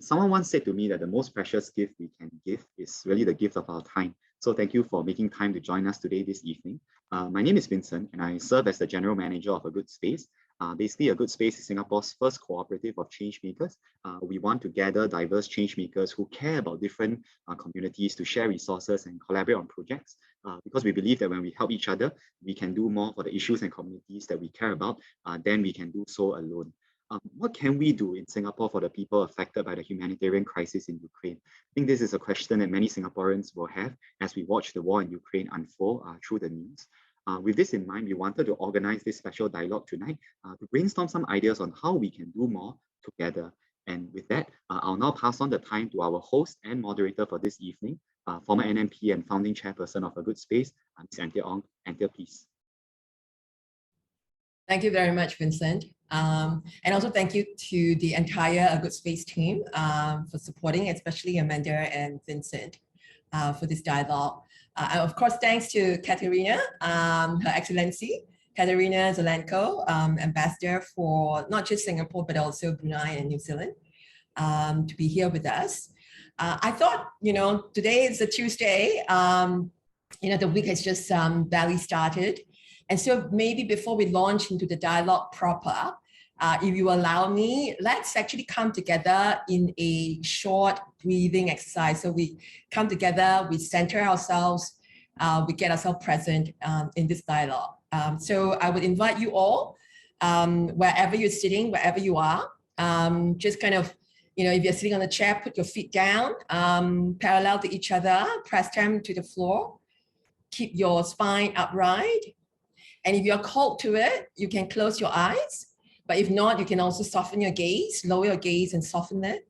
Someone once said to me that the most precious gift we can give is really the gift of our time. So thank you for making time to join us today, this evening. My name is Vincent, and I serve as the General Manager of A Good Space. Basically, A Good Space is Singapore's first cooperative of change makers. We want to gather diverse change makers who care about different communities to share resources and collaborate on projects, because we believe that when we help each other, we can do more for the issues and communities that we care about than we can do so alone. What can we do in Singapore for the people affected by the humanitarian crisis in Ukraine? I think this is a question that many Singaporeans will have as we watch the war in Ukraine unfold through the news. With this in mind, we wanted to organize this special dialogue tonight to brainstorm some ideas on how we can do more together. And with that, I'll now pass on the time to our host and moderator for this evening, former NMP and founding chairperson of A Good Space, Ms. Anthea Ong. Anthea, please. Thank you very much, Vincent. And also thank you to the entire A Good Space team for supporting, especially Amanda and Vincent for this dialogue. And of course, thanks to Kateryna, Her Excellency, Kateryna Zelenko, Ambassador for not just Singapore, but also Brunei and New Zealand, to be here with us. I thought, today is a Tuesday, the week has just barely started. And so maybe before we launch into the dialogue proper, if you allow me, let's actually come together in a short breathing exercise. So we come together, we center ourselves, we get ourselves present in this dialogue. So I would invite you all, wherever you're sitting, wherever you are, just kind of, if you're sitting on a chair, put your feet down, parallel to each other, press them to the floor, keep your spine upright. And if you're called to it, you can close your eyes. But if not, you can also soften your gaze, lower your gaze and soften it.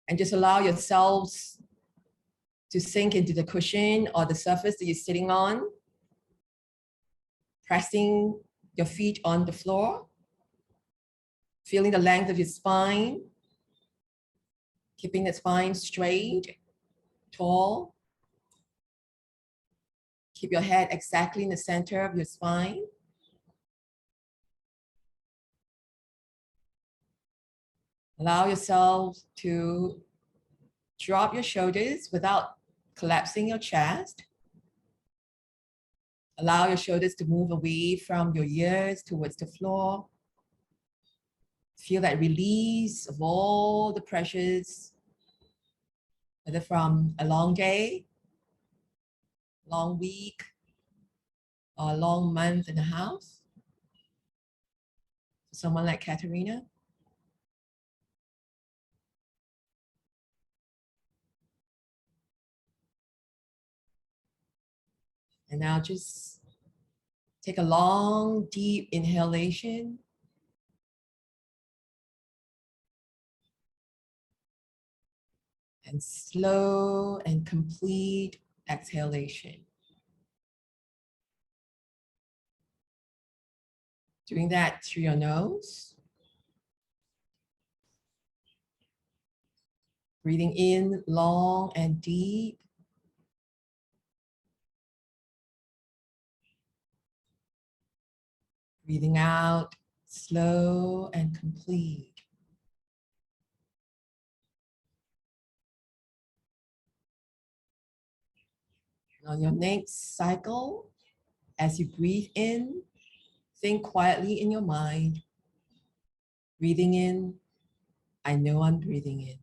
And just allow yourselves to sink into the cushion or the surface that you're sitting on, pressing your feet on the floor, feeling the length of your spine, keeping the spine straight, tall. Keep your head exactly in the center of your spine. Allow yourself to drop your shoulders without collapsing your chest. Allow your shoulders to move away from your ears towards the floor. Feel that release of all the pressures, whether from a long day, long week, or a long month and a half. Someone like Kateryna. And now just take a long, deep inhalation. And slow and complete exhalation. Doing that through your nose. Breathing in long and deep. Breathing out slow and complete. On your next cycle, as you breathe in, think quietly in your mind. Breathing in, I know I'm breathing in.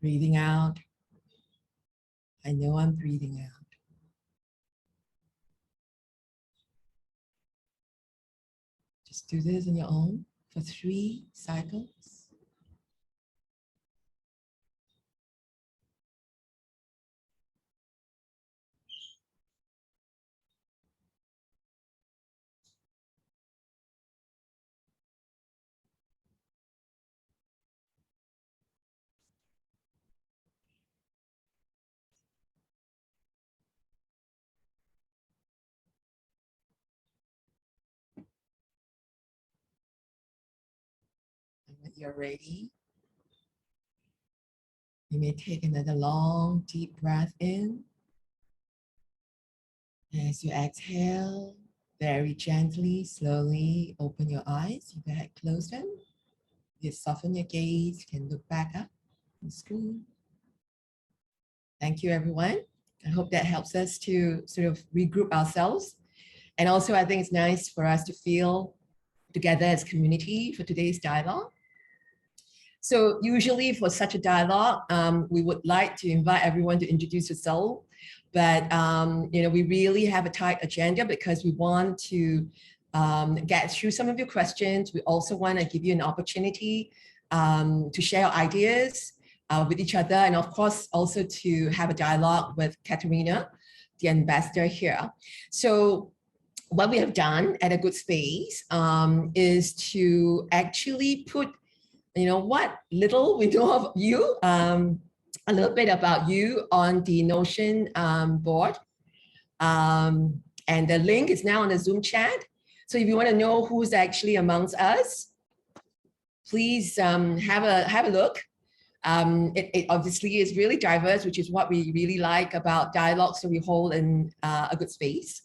Breathing out, I know I'm breathing out. Just do this on your own for 3 cycles. When you're ready, you may take another long, deep breath in. As you exhale, Very gently, slowly open your eyes. You go ahead, close them. You soften your gaze, you can look back up on the screen. Thank you, everyone. I hope that helps us to sort of regroup ourselves. And also, I think it's nice for us to feel together as community for today's dialogue. So usually for such a dialogue, we would like to invite everyone to introduce yourself. But we really have a tight agenda because we want to get through some of your questions. We also want to give you an opportunity to share ideas with each other, and of course also to have a dialogue with Kateryna, the ambassador here. So what we have done at A Good Space is to actually put, what little we know of you, a little bit about you on the Notion board. And the link is now on the Zoom chat. So if you want to know who's actually amongst us, please have a look. It obviously is really diverse, which is what we really like about dialogues that we hold in A Good Space.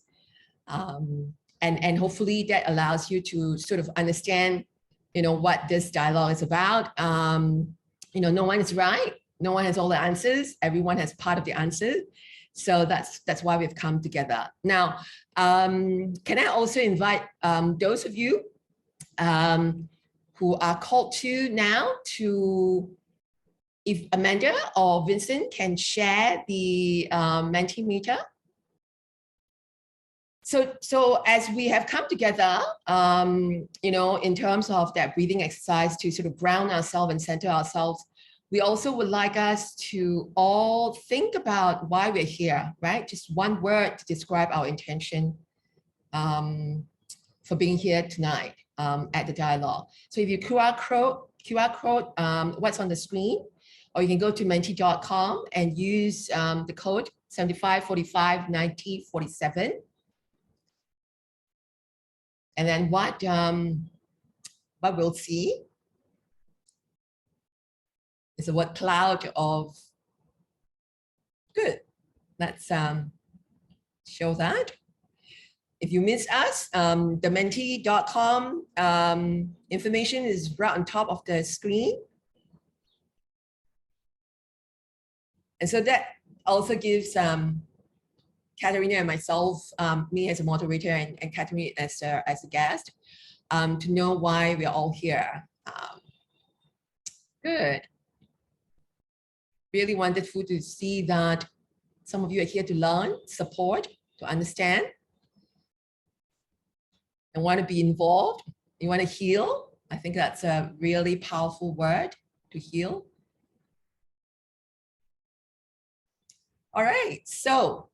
And hopefully that allows you to sort of understand, what this dialogue is about. No one is right. No one has all the answers. Everyone has part of the answer. So that's why we've come together. Now, can I also invite those of you who are called to now to, if Amanda or Vincent can share the Mentimeter. So as we have come together, in terms of that breathing exercise to sort of ground ourselves and center ourselves, we also would like us to all think about why we're here, right? Just one word to describe our intention for being here tonight at the dialogue. So if you QR code what's on the screen, or you can go to menti.com and use the code 75459047. And then what we'll see is a word cloud of good. Let's show that. If you miss us, the menti.com information is right on top of the screen. And so that also gives Kateryna and myself, me as a moderator and Kateryna as a guest, to know why we're all here. Good. Really wonderful to see that some of you are here to learn, support, to understand, and want to be involved. You want to heal. I think that's a really powerful word, to heal. All right, so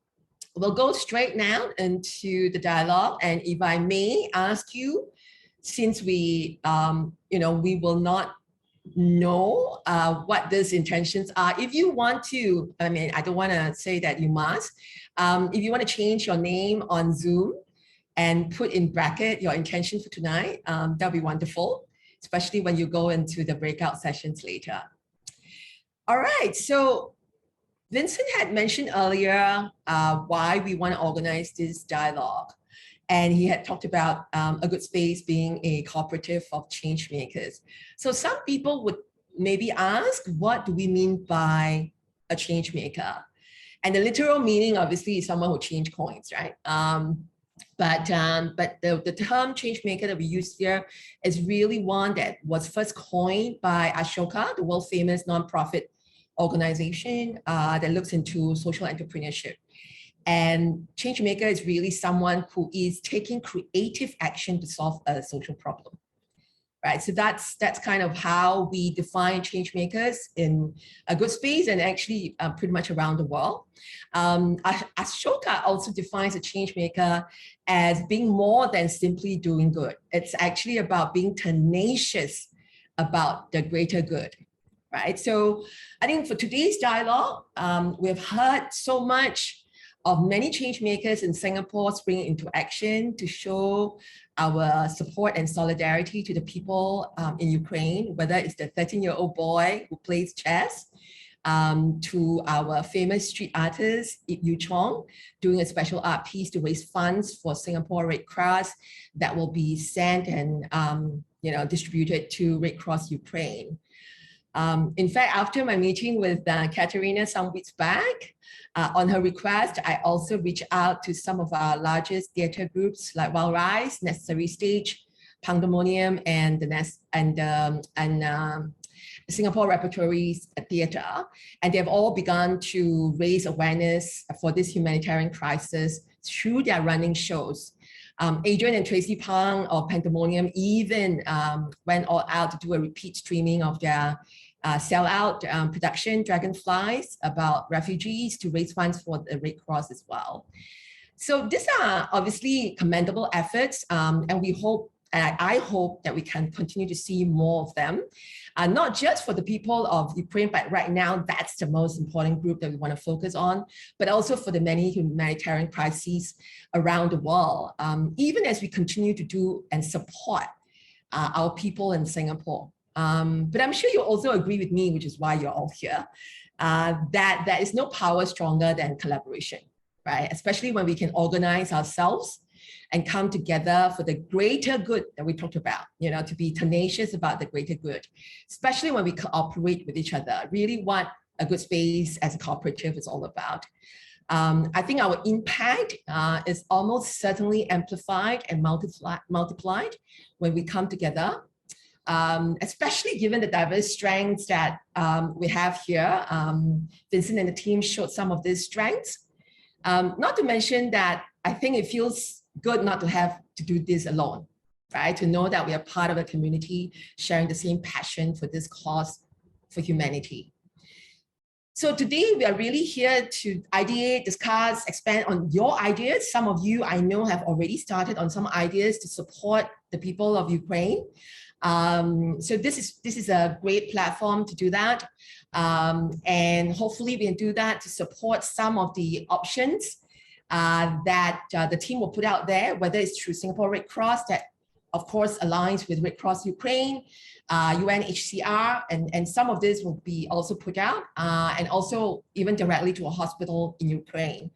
we'll go straight now into the dialogue. And if I may ask you, since we, we will not know what these intentions are, if you want to, I don't want to say that you must, if you want to change your name on Zoom and put in bracket your intention for tonight, that'll be wonderful, especially when you go into the breakout sessions later. All right, so Vincent had mentioned earlier why we want to organize this dialogue. And he had talked about A Good Space being a cooperative of change makers. So some people would maybe ask, what do we mean by a change maker? And the literal meaning obviously is someone who change coins, right? But the term change maker that we use here is really one that was first coined by Ashoka, the world famous nonprofit organization that looks into social entrepreneurship. And change maker is really someone who is taking creative action to solve a social problem, right? So that's kind of how we define change makers in A Good Space, and actually pretty much around the world. Ashoka also defines a change maker as being more than simply doing good. It's actually about being tenacious about the greater good, right? So I think for today's dialogue, we've heard so much of many change makers in Singapore springing into action to show our support and solidarity to the people in Ukraine, whether it's the 13-year-old boy who plays chess, to our famous street artist, Yu Chong, doing a special art piece to raise funds for Singapore Red Cross that will be sent and distributed to Red Cross Ukraine. In fact, after my meeting with Kateryna some weeks back, on her request, I also reached out to some of our largest theatre groups like Wild Rise, Necessary Stage, Pandemonium, and Singapore Repertory Theatre, and they've all begun to raise awareness for this humanitarian crisis through their running shows. Adrian and Tracy Pang of Pandemonium even went all out to do a repeat streaming of their sellout production, Dragonflies, about refugees to raise funds for the Red Cross as well. So these are obviously commendable efforts, and we hope, and I hope that we can continue to see more of them, not just for the people of Ukraine, but right now that's the most important group that we want to focus on, but also for the many humanitarian crises around the world, even as we continue to do and support our people in Singapore. But I'm sure you also agree with me, which is why you're all here, that there is no power stronger than collaboration, right? Especially when we can organize ourselves and come together for the greater good that we talked about, to be tenacious about the greater good, especially when we cooperate with each other, really what a good space as a cooperative is all about. I think our impact is almost certainly amplified and multiplied when we come together, especially given the diverse strengths that we have here. Vincent and the team showed some of these strengths. Not to mention that I think it feels good not to have to do this alone, right? To know that we are part of a community sharing the same passion for this cause for humanity. So today we are really here to ideate, discuss, expand on your ideas. Some of you I know have already started on some ideas to support the people of Ukraine. So this is a great platform to do that. And hopefully we can do that to support some of the options that the team will put out there, whether it's through Singapore Red Cross that of course aligns with Red Cross Ukraine, UNHCR, and some of this will be also put out, and also even directly to a hospital in Ukraine.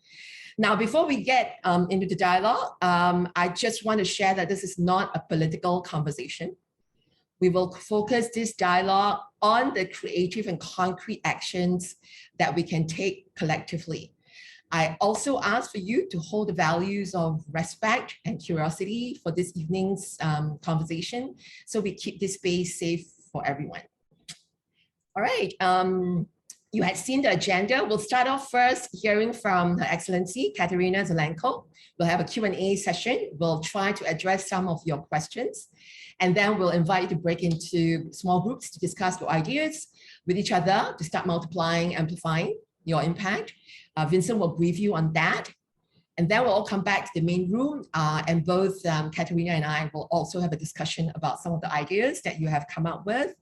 Now, before we get into the dialogue, I just want to share that this is not a political conversation. We will focus this dialogue on the creative and concrete actions that we can take collectively. I also ask for you to hold the values of respect and curiosity for this evening's conversation, so we keep this space safe for everyone. All right, you had seen the agenda. We'll start off first hearing from Her Excellency Kateryna Zelenko. We'll have a Q&A session. We'll try to address some of your questions, and then we'll invite you to break into small groups to discuss your ideas with each other to start multiplying, amplifying your impact. Vincent will brief you on that. And then we'll all come back to the main room, and both Kateryna and I will also have a discussion about some of the ideas that you have come up with.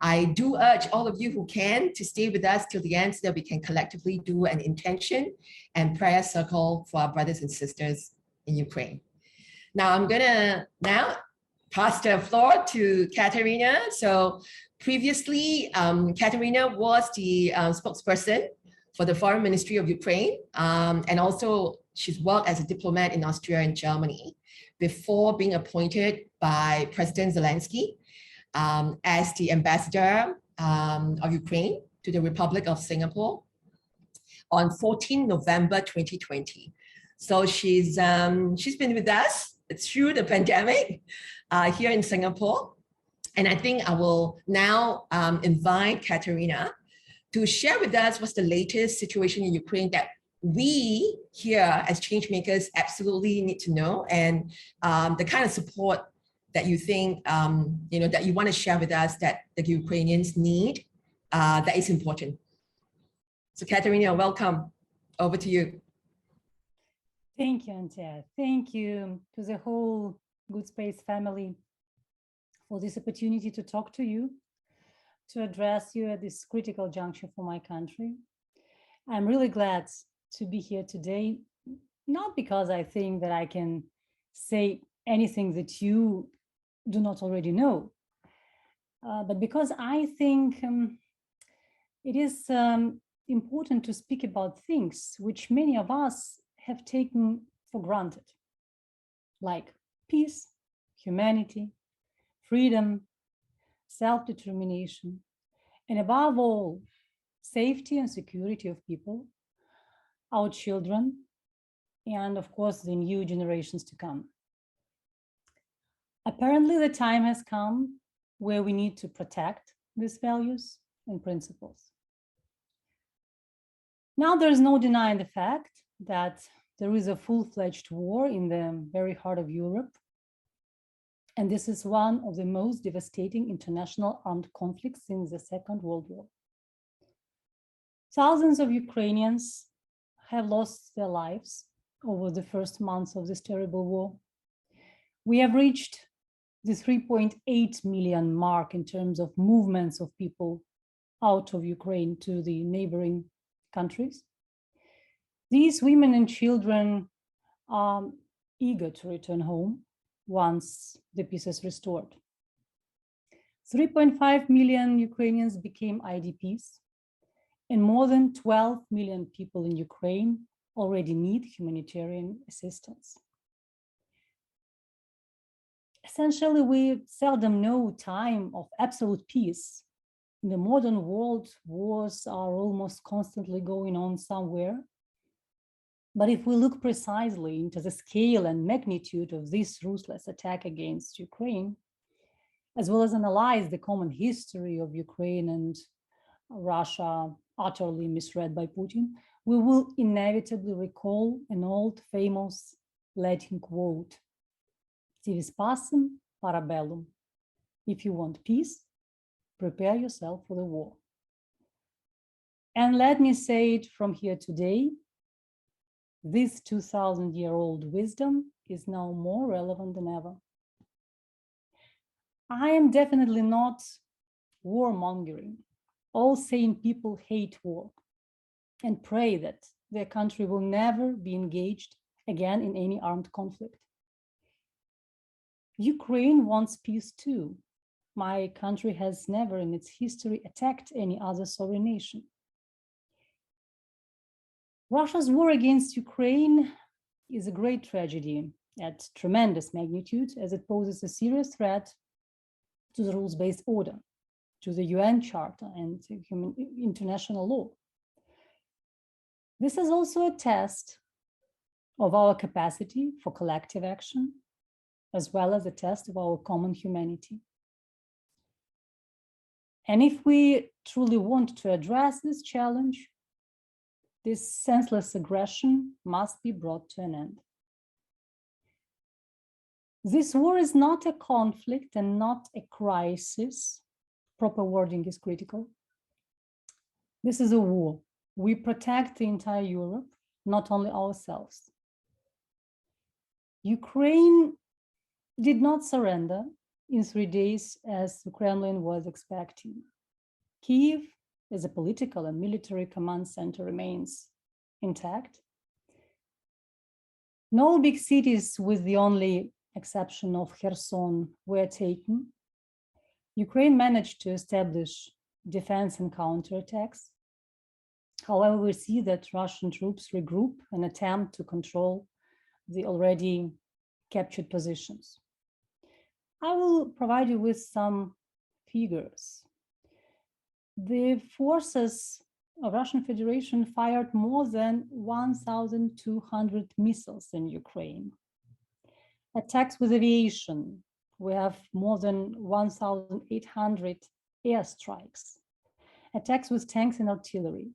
I do urge all of you who can to stay with us till the end so that we can collectively do an intention and prayer circle for our brothers and sisters in Ukraine. Now I'm gonna pass the floor to Kateryna. So previously, Kateryna was the spokesperson for the Foreign Ministry of Ukraine, and also she's worked as a diplomat in Austria and Germany before being appointed by President Zelensky as the ambassador of Ukraine to the Republic of Singapore on 14 November 2020. So she's been with us through the pandemic here in Singapore. And I think I will now invite Kateryna to share with us what's the latest situation in Ukraine that we here as change makers absolutely need to know, and the kind of support that you think, that you want to share with us that the Ukrainians need, that is important. So Kateryna, welcome. Over to you. Thank you, Anthea. Thank you to the whole Good Space family for this opportunity to talk to you, to address you at this critical juncture for my country. I'm really glad to be here today, not because I think that I can say anything that you do not already know, but because I think it is important to speak about things which many of us have taken for granted, like peace, humanity, freedom, self-determination, and above all, safety and security of people, our children, and of course, the new generations to come. Apparently, the time has come where we need to protect these values and principles. Now, there is no denying the fact that there is a full-fledged war in the very heart of Europe. And this is one of the most devastating international armed conflicts since the Second World War. Thousands of Ukrainians have lost their lives over the first months of this terrible war. We have reached the 3.8 million mark in terms of movements of people out of Ukraine to the neighboring countries. These women and children are eager to return home once the peace is restored. 3.5 million Ukrainians became IDPs, and more than 12 million people in Ukraine already need humanitarian assistance. Essentially, we seldom know time of absolute peace. In the modern world, wars are almost constantly going on somewhere. But if we look precisely into the scale and magnitude of this ruthless attack against Ukraine, as well as analyze the common history of Ukraine and Russia, utterly misread by Putin, we will inevitably recall an old famous Latin quote, "Civis pacem para bellum." If you want peace, prepare yourself for the war. And let me say it from here today, this 2000-year-old wisdom is now more relevant than ever. I am definitely not warmongering. All sane people hate war and pray that their country will never be engaged again in any armed conflict. Ukraine wants peace too. My country has never in its history attacked any other sovereign nation. Russia's war against Ukraine is a great tragedy at tremendous magnitude, as it poses a serious threat to the rules-based order, to the UN Charter and international law. This is also a test of our capacity for collective action, as well as a test of our common humanity. And if we truly want to address this challenge, this senseless aggression must be brought to an end. This war is not a conflict and not a crisis. Proper wording is critical. This is a war. We protect the entire Europe, not only ourselves. Ukraine did not surrender in 3 days as the Kremlin was expecting. Kyiv, as a political and military command center, remains intact. No big cities, with the only exception of Kherson, were taken. Ukraine managed to establish defense and counterattacks. However, we see that Russian troops regroup and attempt to control the already captured positions. I will provide you with some figures. The forces of Russian Federation fired more than 1,200 missiles in Ukraine. Attacks with aviation, we have more than 1,800 airstrikes. Attacks with tanks and artillery.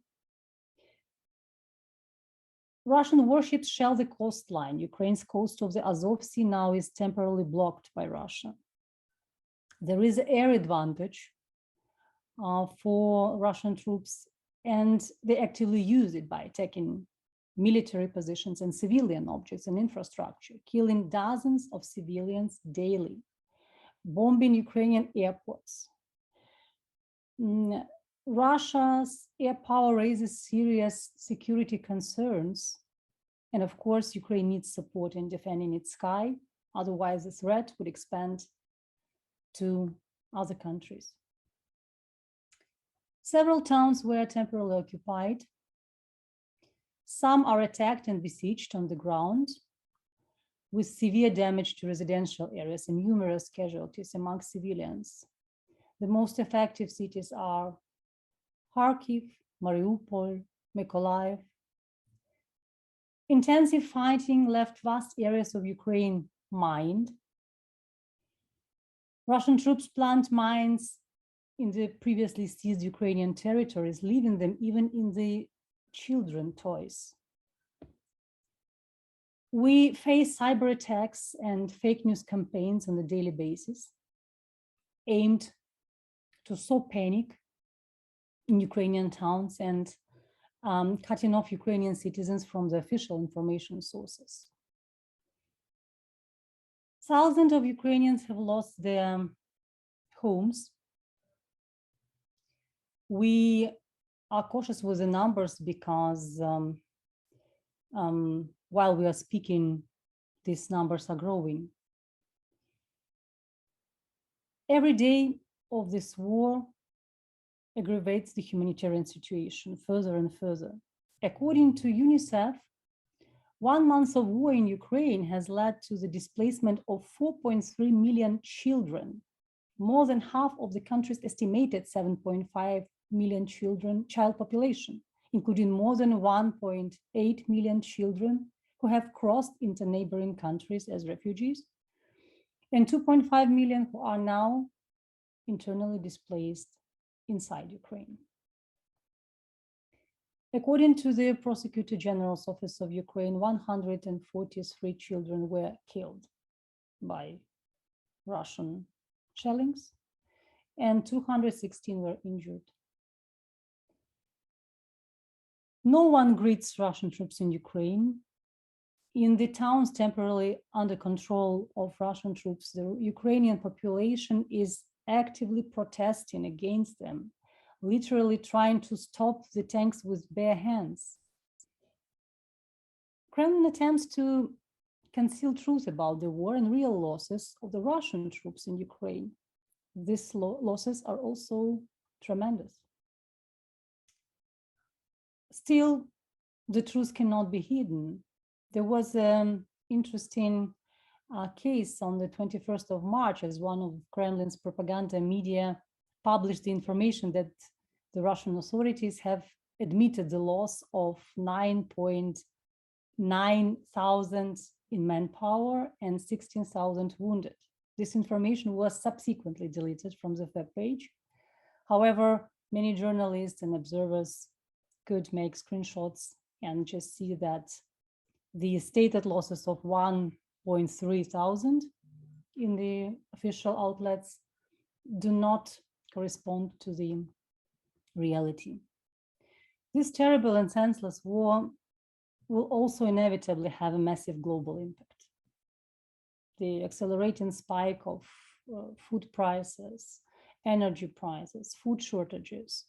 Russian warships shell the coastline. Ukraine's coast of the Azov Sea now is temporarily blocked by Russia. There is an air advantage for Russian troops, and they actively use it by attacking military positions and civilian objects and infrastructure, killing dozens of civilians daily, bombing Ukrainian airports. Russia's air power raises serious security concerns. And of course, Ukraine needs support in defending its sky. Otherwise, the threat would expand to other countries. Several towns were temporarily occupied. Some are attacked and besieged on the ground, with severe damage to residential areas and numerous casualties among civilians. The most effective cities are Kharkiv, Mariupol, Mykolaiv. Intensive fighting left vast areas of Ukraine mined. Russian troops plant mines in the previously seized Ukrainian territories, leaving them even in the children toys. We face cyber attacks and fake news campaigns on a daily basis, aimed to sow panic in Ukrainian towns and cutting off Ukrainian citizens from the official information sources. Thousands of Ukrainians have lost their homes. We are cautious with the numbers because while we are speaking, these numbers are growing. Every day of this war aggravates the humanitarian situation further and further. According to UNICEF, 1 month of war in Ukraine has led to the displacement of 4.3 million children, more than half of the country's estimated 7.5 million child population, including more than 1.8 million children who have crossed into neighboring countries as refugees, and 2.5 million who are now internally displaced inside Ukraine. According to the Prosecutor General's Office of Ukraine, 143 children were killed by Russian shellings, and 216 were injured. No one greets Russian troops in Ukraine. In the towns temporarily under control of Russian troops, the Ukrainian population is actively protesting against them, literally trying to stop the tanks with bare hands. Kremlin attempts to conceal truth about the war and real losses of the Russian troops in Ukraine. These losses are also tremendous. Still, the truth cannot be hidden. There was an interesting case on the 21st of March as one of Kremlin's propaganda media published the information that the Russian authorities have admitted the loss of 9.9 thousand in manpower and 16,000 wounded. This information was subsequently deleted from the web page. However, many journalists and observers could make screenshots and just see that the stated losses of 1.3 thousand in the official outlets do not correspond to the reality. This terrible and senseless war will also inevitably have a massive global impact. The accelerating spike of food prices, energy prices, food shortages,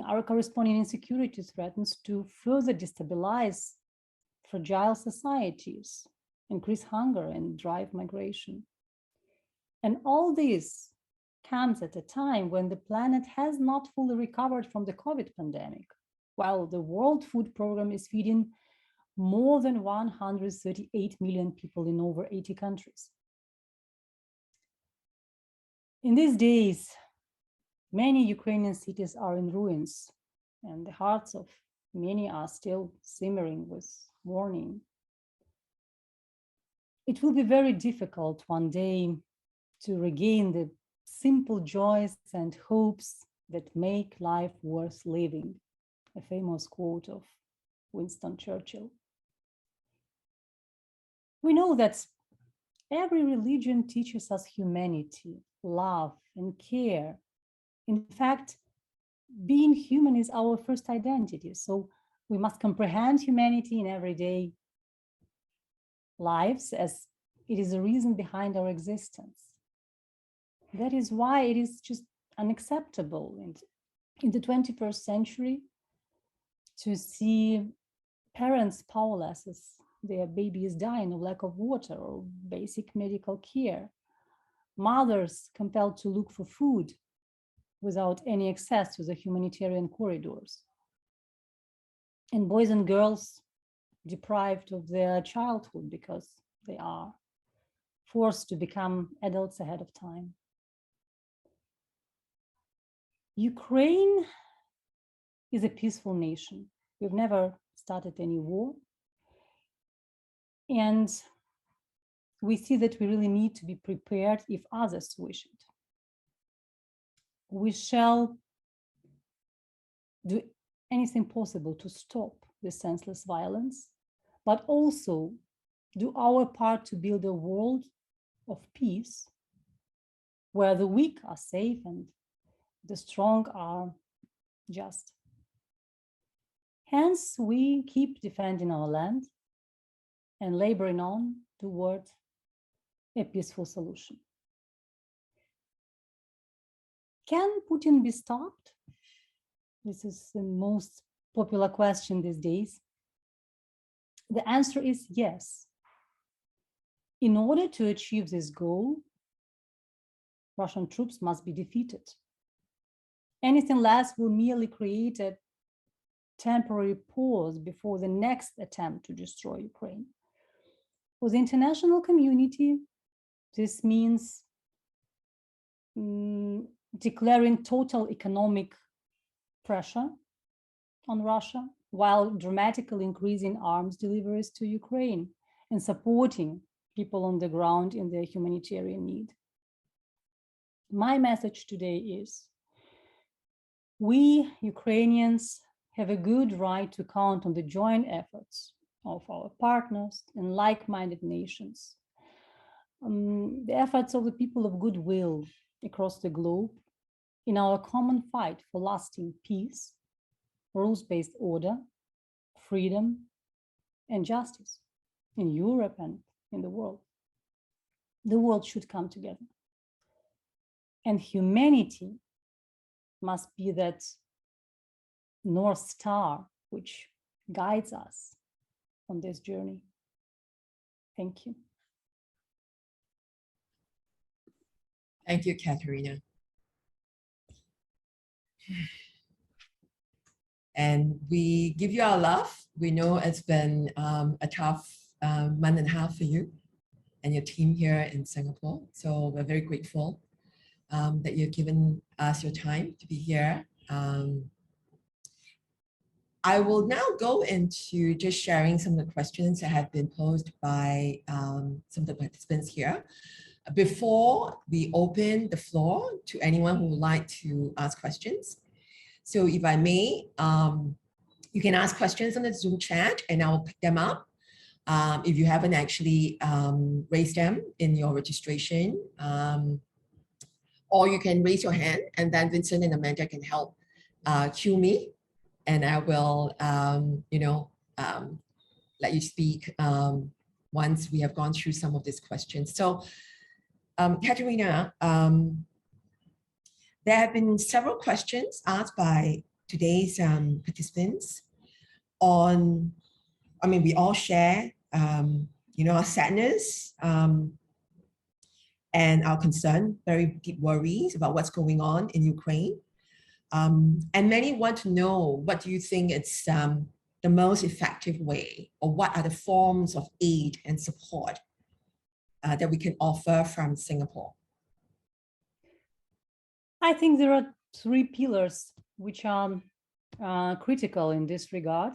our corresponding insecurity threatens to further destabilize fragile societies, increase hunger, and drive migration. And all this comes at a time when the planet has not fully recovered from the COVID pandemic, while the World Food Programme is feeding more than 138 million people in over 80 countries. In these days, many Ukrainian cities are in ruins, and the hearts of many are still simmering with mourning. It will be very difficult one day to regain the simple joys and hopes that make life worth living, a famous quote of Winston Churchill. We know that every religion teaches us humanity, love, and care. In fact, being human is our first identity, so we must comprehend humanity in everyday lives as it is the reason behind our existence. That is why it is just unacceptable in the 21st century to see parents powerless as their babies dying of lack of water or basic medical care, mothers compelled to look for food without any access to the humanitarian corridors. And boys and girls deprived of their childhood because they are forced to become adults ahead of time. Ukraine is a peaceful nation. We've never started any war. And we see that we really need to be prepared if others wish it. We shall do anything possible to stop this senseless violence, but also do our part to build a world of peace where the weak are safe and the strong are just. Hence, we keep defending our land and laboring on toward a peaceful solution. Can Putin be stopped? This is the most popular question these days. The answer is yes. In order to achieve this goal, Russian troops must be defeated. Anything less will merely create a temporary pause before the next attempt to destroy Ukraine. For the international community, this means declaring total economic pressure on Russia while dramatically increasing arms deliveries to Ukraine and supporting people on the ground in their humanitarian need. My message today is, we Ukrainians have a good right to count on the joint efforts of our partners and like-minded nations. The efforts of the people of goodwill across the globe in our common fight for lasting peace, rules-based order, freedom, and justice in Europe and in the world. The world should come together. And humanity must be that North Star which guides us on this journey. Thank you. Thank you, Kateryna. And we give you our love. We know it's been a tough month and a half for you and your team here in Singapore. So we're very grateful that you've given us your time to be here. I will now go into just sharing some of the questions that have been posed by some of the participants here before we open the floor to anyone who would like to ask questions. So if I may, you can ask questions on the Zoom chat and I'll pick them up. If you haven't actually raised them in your registration, or you can raise your hand and then Vincent and Amanda can help cue me and I will, let you speak once we have gone through some of these questions. So Kateryna, there have been several questions asked by today's participants on, we all share, our sadness and our concern, very deep worries about what's going on in Ukraine. And many want to know, what do you think it's the most effective way, or what are the forms of aid and support that we can offer from Singapore? I think there are three pillars which are critical in this regard.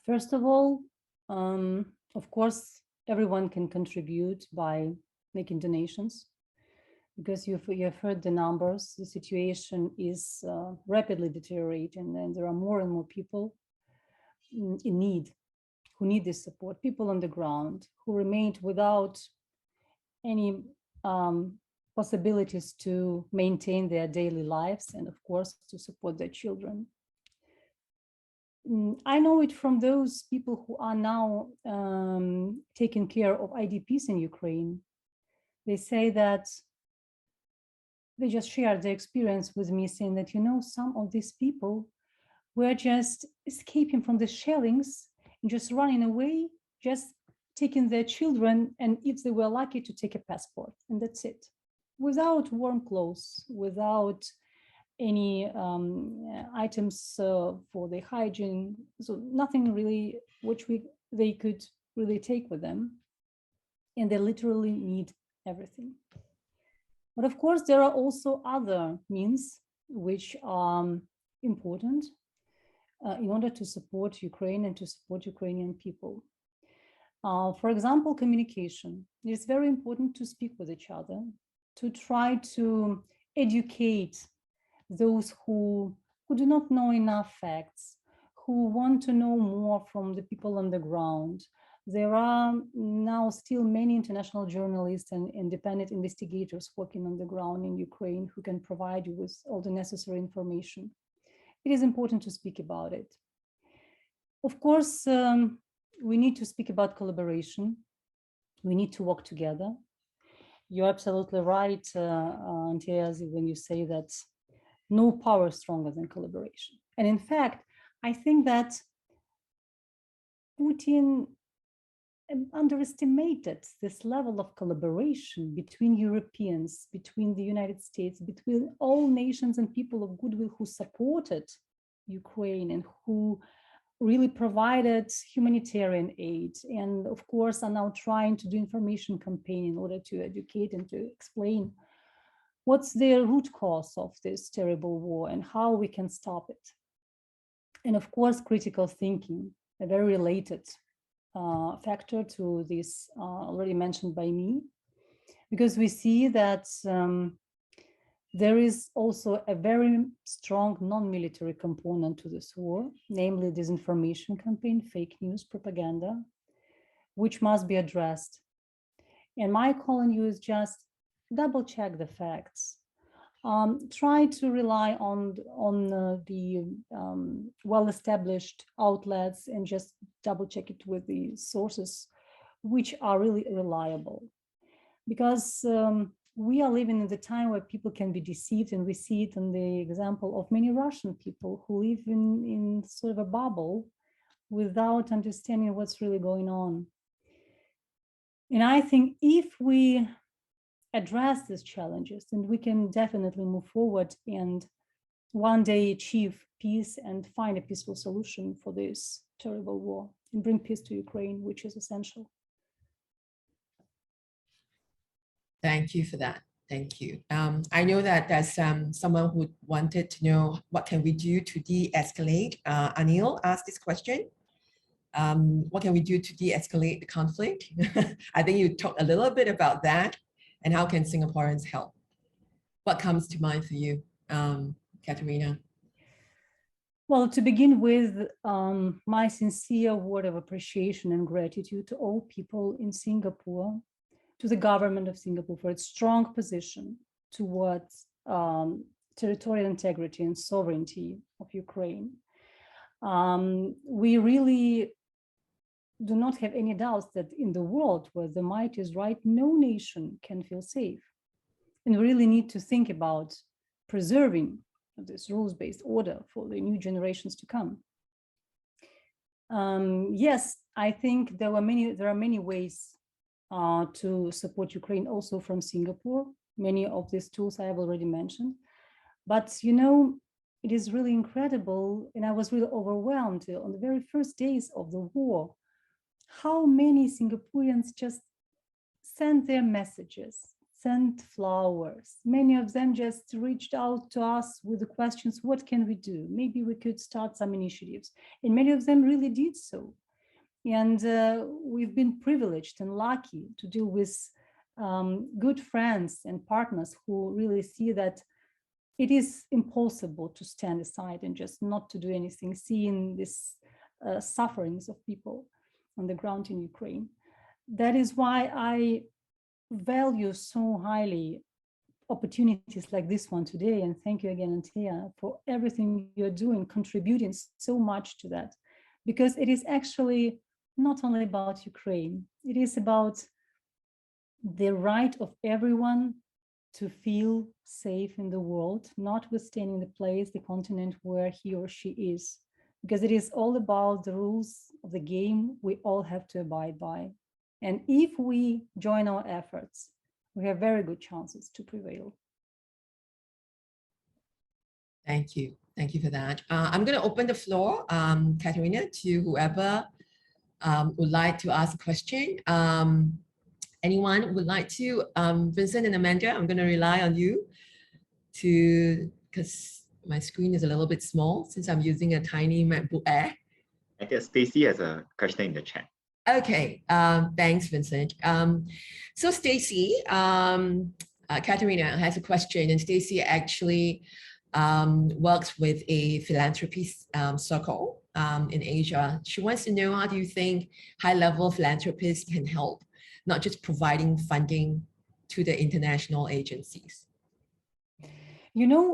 First of all, of course, everyone can contribute by making donations, because you have heard the numbers. The situation is rapidly deteriorating, and there are more and more people in need, who need this support, people on the ground who remained without any possibilities to maintain their daily lives and, of course, to support their children. I know it from those people who are now taking care of IDPs in Ukraine. They say that they just shared their experience with me, saying that, some of these people were just escaping from the shellings and just running away, just taking their children, and if they were lucky, to take a passport, and that's it. Without warm clothes, without any items for the hygiene, so nothing really which they could really take with them, and they literally need everything. But of course, there are also other means which are important in order to support Ukraine and to support Ukrainian people. For example, communication. It's very important to speak with each other, to try to educate those who do not know enough facts, who want to know more from the people on the ground. There are now still many international journalists and independent investigators working on the ground in Ukraine who can provide you with all the necessary information. It is important to speak about it. Of course, we need to speak about collaboration. We need to work together. You're absolutely right, Anthea, when you say that no power is stronger than collaboration. And in fact, I think that Putin underestimated this level of collaboration between Europeans, between the United States, between all nations and people of goodwill who supported Ukraine and who really provided humanitarian aid, and of course are now trying to do information campaign in order to educate and to explain what's the root cause of this terrible war and how we can stop it. And of course, critical thinking, a very related factor to this already mentioned by me, because we see that there is also a very strong non-military component to this war, namely disinformation campaign, fake news, propaganda, which must be addressed. And my call on you is just double check the facts. Try to rely on the well-established outlets and just double check it with the sources which are really reliable. Because we are living in the time where people can be deceived, and we see it in the example of many Russian people who live in sort of a bubble without understanding what's really going on. And I think if we address these challenges, then we can definitely move forward and one day achieve peace and find a peaceful solution for this terrible war and bring peace to Ukraine, which is essential. Thank you for that. Thank you. I know that there's someone who wanted to know what can we do to de-escalate. Anil asked this question. What can we do to de-escalate the conflict? I think you talked a little bit about that. And how can Singaporeans help? What comes to mind for you, Kateryna? Well, to begin with, my sincere word of appreciation and gratitude to all people in Singapore, to the government of Singapore for its strong position towards territorial integrity and sovereignty of Ukraine. We really do not have any doubts that in the world where the might is right, no nation can feel safe. And we really need to think about preserving this rules-based order for the new generations to come. Yes, I think there are many ways to support Ukraine also from Singapore. Many of these tools I have already mentioned. But you know, it is really incredible, and I was really overwhelmed on the very first days of the war, how many Singaporeans just sent their messages, sent flowers. Many of them just reached out to us with the questions, what can we do? Maybe we could start some initiatives. And many of them really did so. And we've been privileged and lucky to deal with good friends and partners who really see that it is impossible to stand aside and just not to do anything, seeing these sufferings of people on the ground in Ukraine. That is why I value so highly opportunities like this one today. And thank you again, Anthea, for everything you're doing, contributing so much to that, because it is actually not only about Ukraine, it is about the right of everyone to feel safe in the world, notwithstanding the place, the continent where he or she is, because it is all about the rules of the game we all have to abide by. And if we join our efforts, we have very good chances to prevail. Thank you. Thank you for that. I'm going to open the floor, Kateryna, to whoever would like to ask a question. Anyone would like to? Vincent and Amanda, I'm going to rely on you because my screen is a little bit small since I'm using a tiny MacBook Air. I guess Stacy has a question in the chat. Okay, thanks, Vincent. So Stacy, Kateryna has a question, and Stacy actually works with a philanthropy circle in Asia. She wants to know, how do you think high-level philanthropists can help, not just providing funding to the international agencies? You know,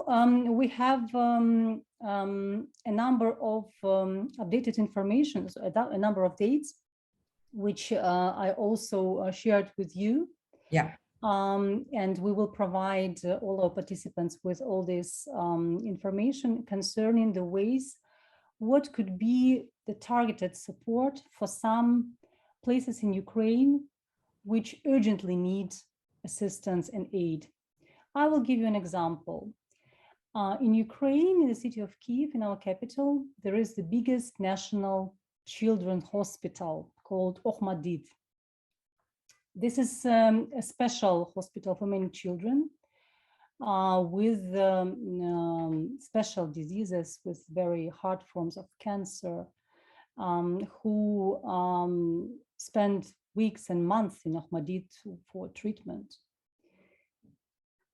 we have a number of updated information, so a number of dates, which I also shared with you. Yeah. And we will provide all our participants with all this information concerning the ways what could be the targeted support for some places in Ukraine which urgently need assistance and aid. I will give you an example. In Ukraine, in the city of Kyiv, in our capital, there is the biggest national children's hospital called Ohmadit. This is a special hospital for many children with special diseases, with very hard forms of cancer, who spend weeks and months in Ohmadit for treatment.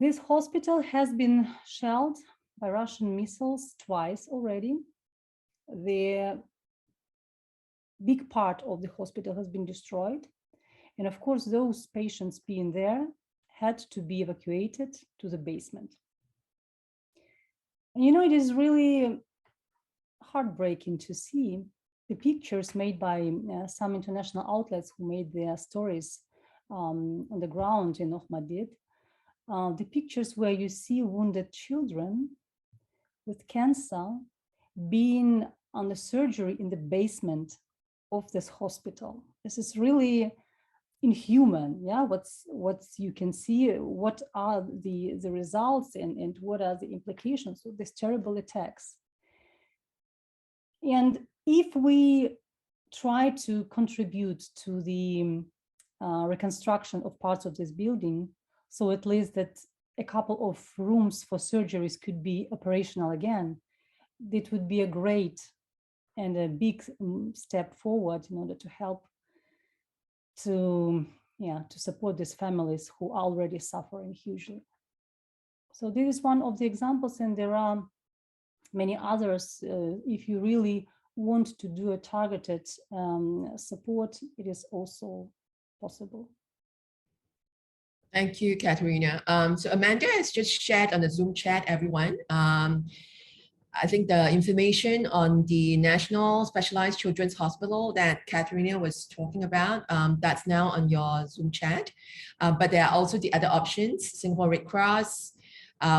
This hospital has been shelled by Russian missiles twice already. The big part of the hospital has been destroyed. And of course, those patients being there had to be evacuated to the basement. And you know, it is really heartbreaking to see the pictures made by some international outlets who made their stories on the ground in Ohmadit. The pictures where you see wounded children with cancer being on the surgery in the basement of this hospital. This is really inhuman. Yeah, what's you can see, what are the results and what are the implications of these terrible attacks. And if we try to contribute to the reconstruction of parts of this building, so at least that a couple of rooms for surgeries could be operational again, it would be a great and a big step forward in order to help to support these families who are already suffering hugely. So this is one of the examples, and there are many others. If you really want to do a targeted support, it is also possible. Thank you, Kateryna. So Amanda has just shared on the Zoom chat, everyone. I think the information on the National Specialized Children's Hospital that Kateryna was talking about, that's now on your Zoom chat. But there are also the other options, Singapore Red Cross,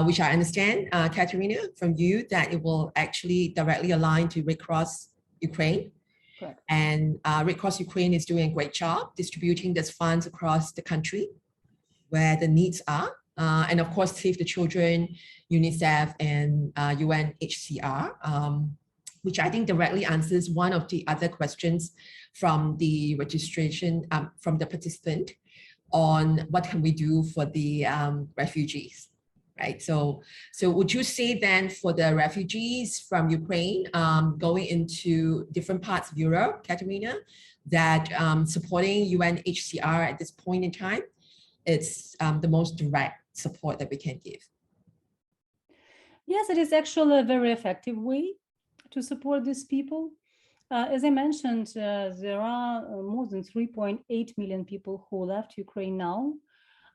which I understand, Kateryna, from you, that it will actually directly align to Red Cross Ukraine. Correct. And Red Cross Ukraine is doing a great job distributing these funds across the country where the needs are. And of course, Save the Children, UNICEF, and UNHCR, which I think directly answers one of the other questions from the registration, from the participant on what can we do for the refugees, right? So would you say then for the refugees from Ukraine going into different parts of Europe, Kateryna, that supporting UNHCR at this point in time, it's the most direct support that we can give? Yes, it is actually a very effective way to support these people. As I mentioned, there are more than 3.8 million people who left Ukraine now,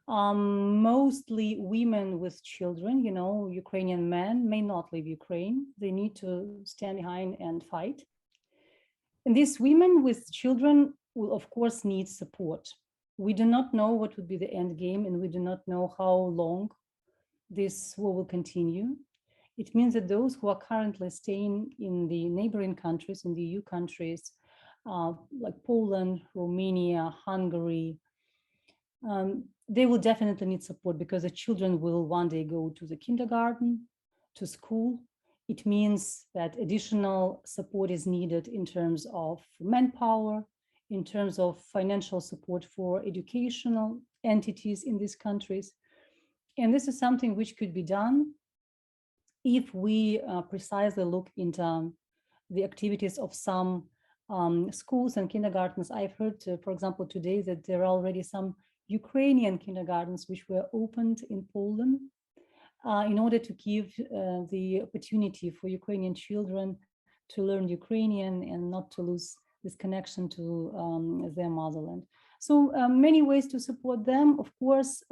mostly women with children. You know, Ukrainian men may not leave Ukraine. They need to stand behind and fight. And these women with children will, of course, need support. We do not know what would be the end game, and we do not know how long this war will continue. It means that those who are currently staying in the neighboring countries, in the EU countries, like Poland, Romania, Hungary, they will definitely need support, because the children will one day go to the kindergarten, to school, It means that additional support is needed in terms of manpower, in terms of financial support for educational entities in these countries. And this is something which could be done if we precisely look into the activities of some schools and kindergartens. I've heard, for example, today that there are already some Ukrainian kindergartens which were opened in Poland in order to give the opportunity for Ukrainian children to learn Ukrainian and not to lose this connection to their motherland. So many ways to support them. Of course,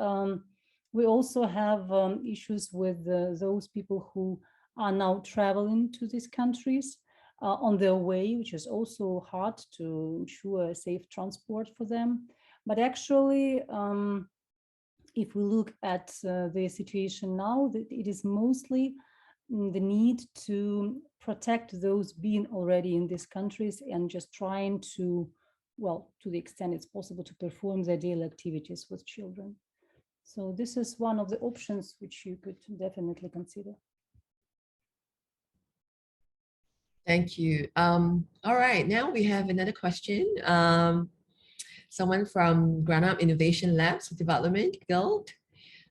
we also have issues with those people who are now traveling to these countries on their way, which is also hard to ensure safe transport for them. But actually, if we look at the situation now, it is mostly the need to protect those being already in these countries and just trying to, well, to the extent it's possible, to perform their daily activities with children. So this is one of the options which you could definitely consider. Thank you. All right, now we have another question. Someone from Brunei Innovation Labs Development Guild.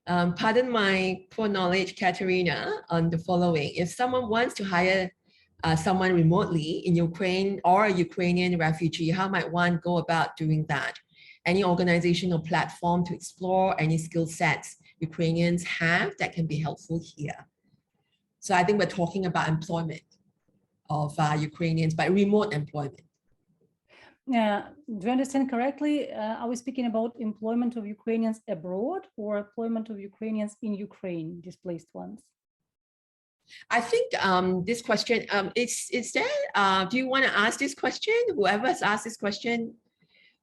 Pardon my poor knowledge, Kateryna, on the following. If someone wants to hire someone remotely in Ukraine or a Ukrainian refugee, how might one go about doing that? Any organization or platform to explore any skill sets Ukrainians have that can be helpful here? So I think we're talking about employment of Ukrainians, but remote employment. Do I understand correctly? Are we speaking about employment of Ukrainians abroad or employment of Ukrainians in Ukraine, displaced ones? I think this question, is there, do you want to ask this question? Whoever has asked this question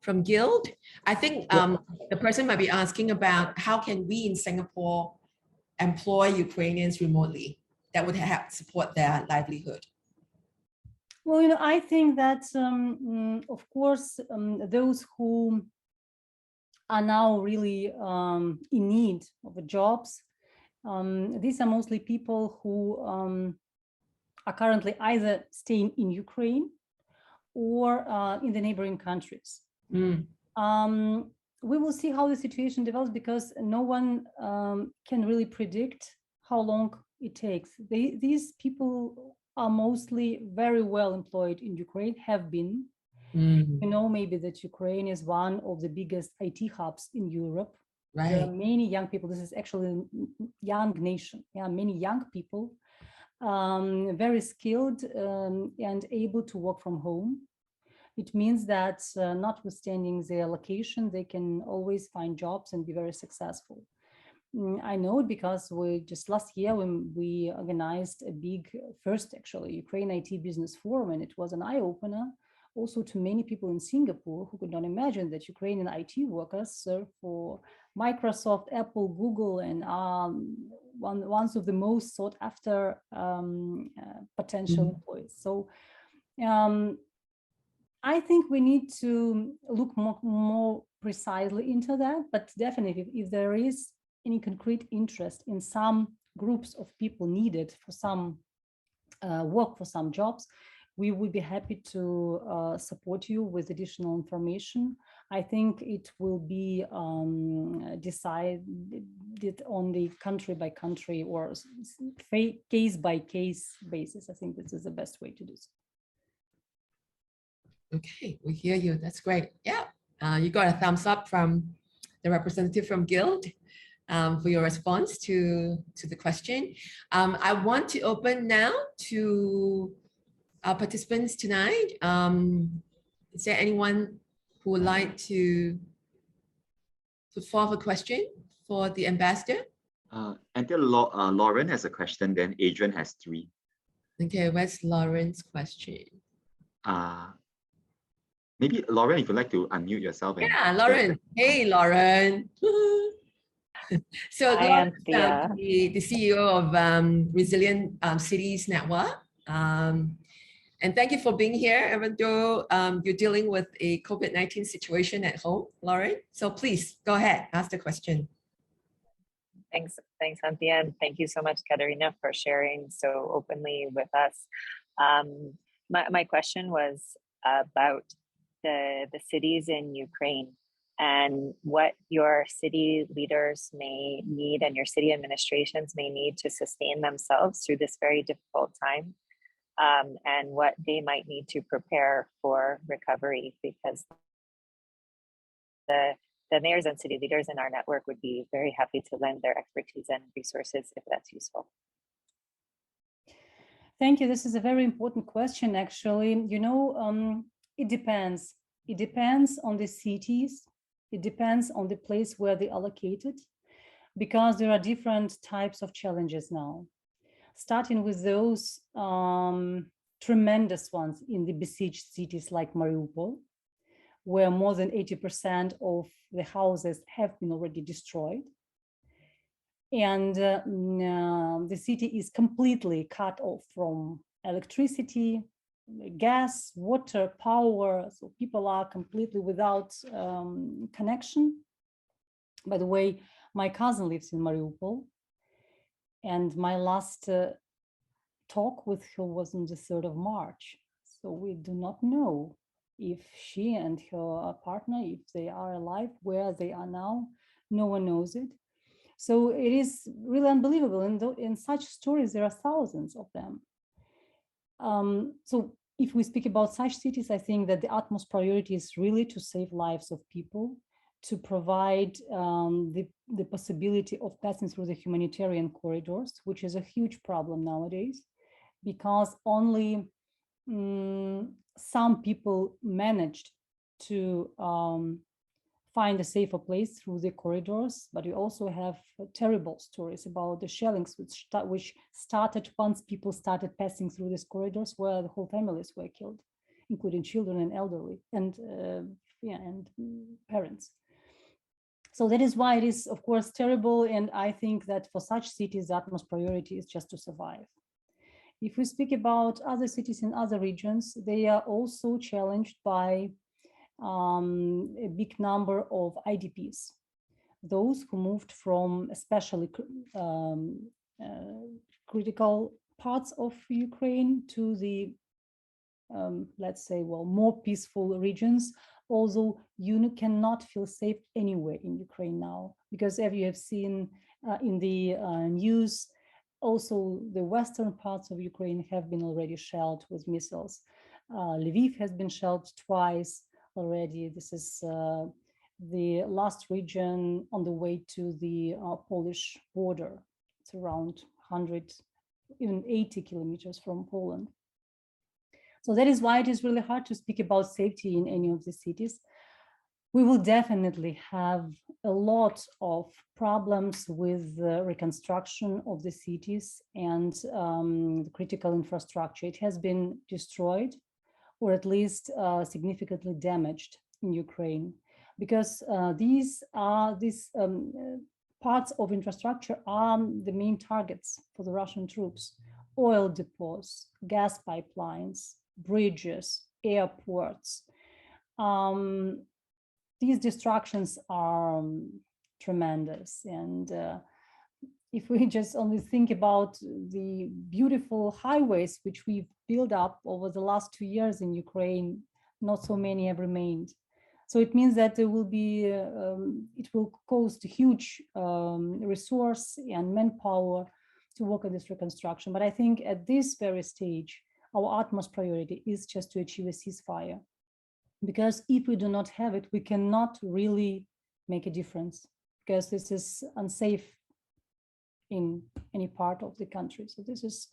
from Guild, I think the person might be asking about how can we in Singapore employ Ukrainians remotely that would help support their livelihood. Well, you know, I think that, of course, those who are now really in need of jobs, these are mostly people who are currently either staying in Ukraine or in the neighboring countries. We will see how the situation develops because no one can really predict how long it takes. These people are mostly very well employed in Ukraine, have been. You know, maybe that Ukraine is one of the biggest IT hubs in Europe. Right. There are many young people. This is actually a young nation. Yeah, many young people, very skilled and able to work from home. It means that notwithstanding their location, they can always find jobs and be very successful. I know it because we just last year when we organized a big first actually Ukraine IT business forum, and it was an eye-opener also to many people in Singapore who could not imagine that Ukrainian IT workers serve for Microsoft, Apple, Google, and one of the most sought after potential employees. So I think we need to look more precisely into that, but definitely if there is any concrete interest in some groups of people needed for some work, for some jobs, we would be happy to support you with additional information. I think it will be decided on the country by country or case by case basis. I think this is the best way to do so. Okay, we hear you. That's great. Yeah, you got a thumbs up from the representative from Guild for your response to the question. I want to open now to our participants tonight. Is there anyone who would like to put forth a question for the ambassador? Anthea, Lauren has a question, then Adrian has 3. Okay, where's Lauren's question? Maybe Lauren, if you'd like to unmute yourself. Yeah, Lauren. Hey, Lauren. So Lauren, the CEO of Resilient Cities Network. And thank you for being here, even though you're dealing with a COVID-19 situation at home, Lauren. So please go ahead, ask the question. Thanks, Anthea, and thank you so much, Kateryna, for sharing so openly with us. My question was about the cities in Ukraine and what your city leaders may need and your city administrations may need to sustain themselves through this very difficult time, and what they might need to prepare for recovery, because the mayors and city leaders in our network would be very happy to lend their expertise and resources if that's useful. Thank you. This is a very important question, actually. You know, it depends. It depends on the cities. It depends on the place where they are located, because there are different types of challenges now. Starting with those tremendous ones in the besieged cities like Mariupol, where more than 80% of the houses have been already destroyed. And the city is completely cut off from electricity, gas, water, power. So people are completely without connection. By the way, my cousin lives in Mariupol, and my last talk with her was on the 3rd of March. So we do not know if she and her partner, if they are alive, where they are now. No one knows it. So it is really unbelievable. And in such stories, there are thousands of them. So if we speak about such cities, I think that the utmost priority is really to save lives of people, to provide the possibility of passing through the humanitarian corridors, which is a huge problem nowadays, because only some people managed to find a safer place through the corridors, but we also have terrible stories about the shellings which started once people started passing through these corridors, where the whole families were killed, including children and elderly and parents. So that is why it is, of course, terrible. And I think that for such cities, the utmost priority is just to survive. If we speak about other cities in other regions, they are also challenged by a big number of IDPs, those who moved from especially critical parts of Ukraine to the, let's say, well, more peaceful regions, although you cannot feel safe anywhere in Ukraine now, because as you have seen in the news, also the western parts of Ukraine have been already shelled with missiles. Lviv has been shelled twice already. This is the last region on the way to the Polish border. It's around 100, even 80 kilometers from Poland. So that is why it is really hard to speak about safety in any of the cities. We will definitely have a lot of problems with the reconstruction of the cities and the critical infrastructure. It has been destroyed, or at least significantly damaged in Ukraine, because these parts of infrastructure are the main targets for the Russian troops: oil depots, gas pipelines, bridges, airports. These destructions are tremendous. And if we just only think about the beautiful highways which we've built up over the last 2 years in Ukraine, not so many have remained. So it means that there will be, it will cost huge resource and manpower to work on this reconstruction. But I think at this very stage, our utmost priority is just to achieve a ceasefire. Because if we do not have it, we cannot really make a difference, because this is unsafe in any part of the country. So this is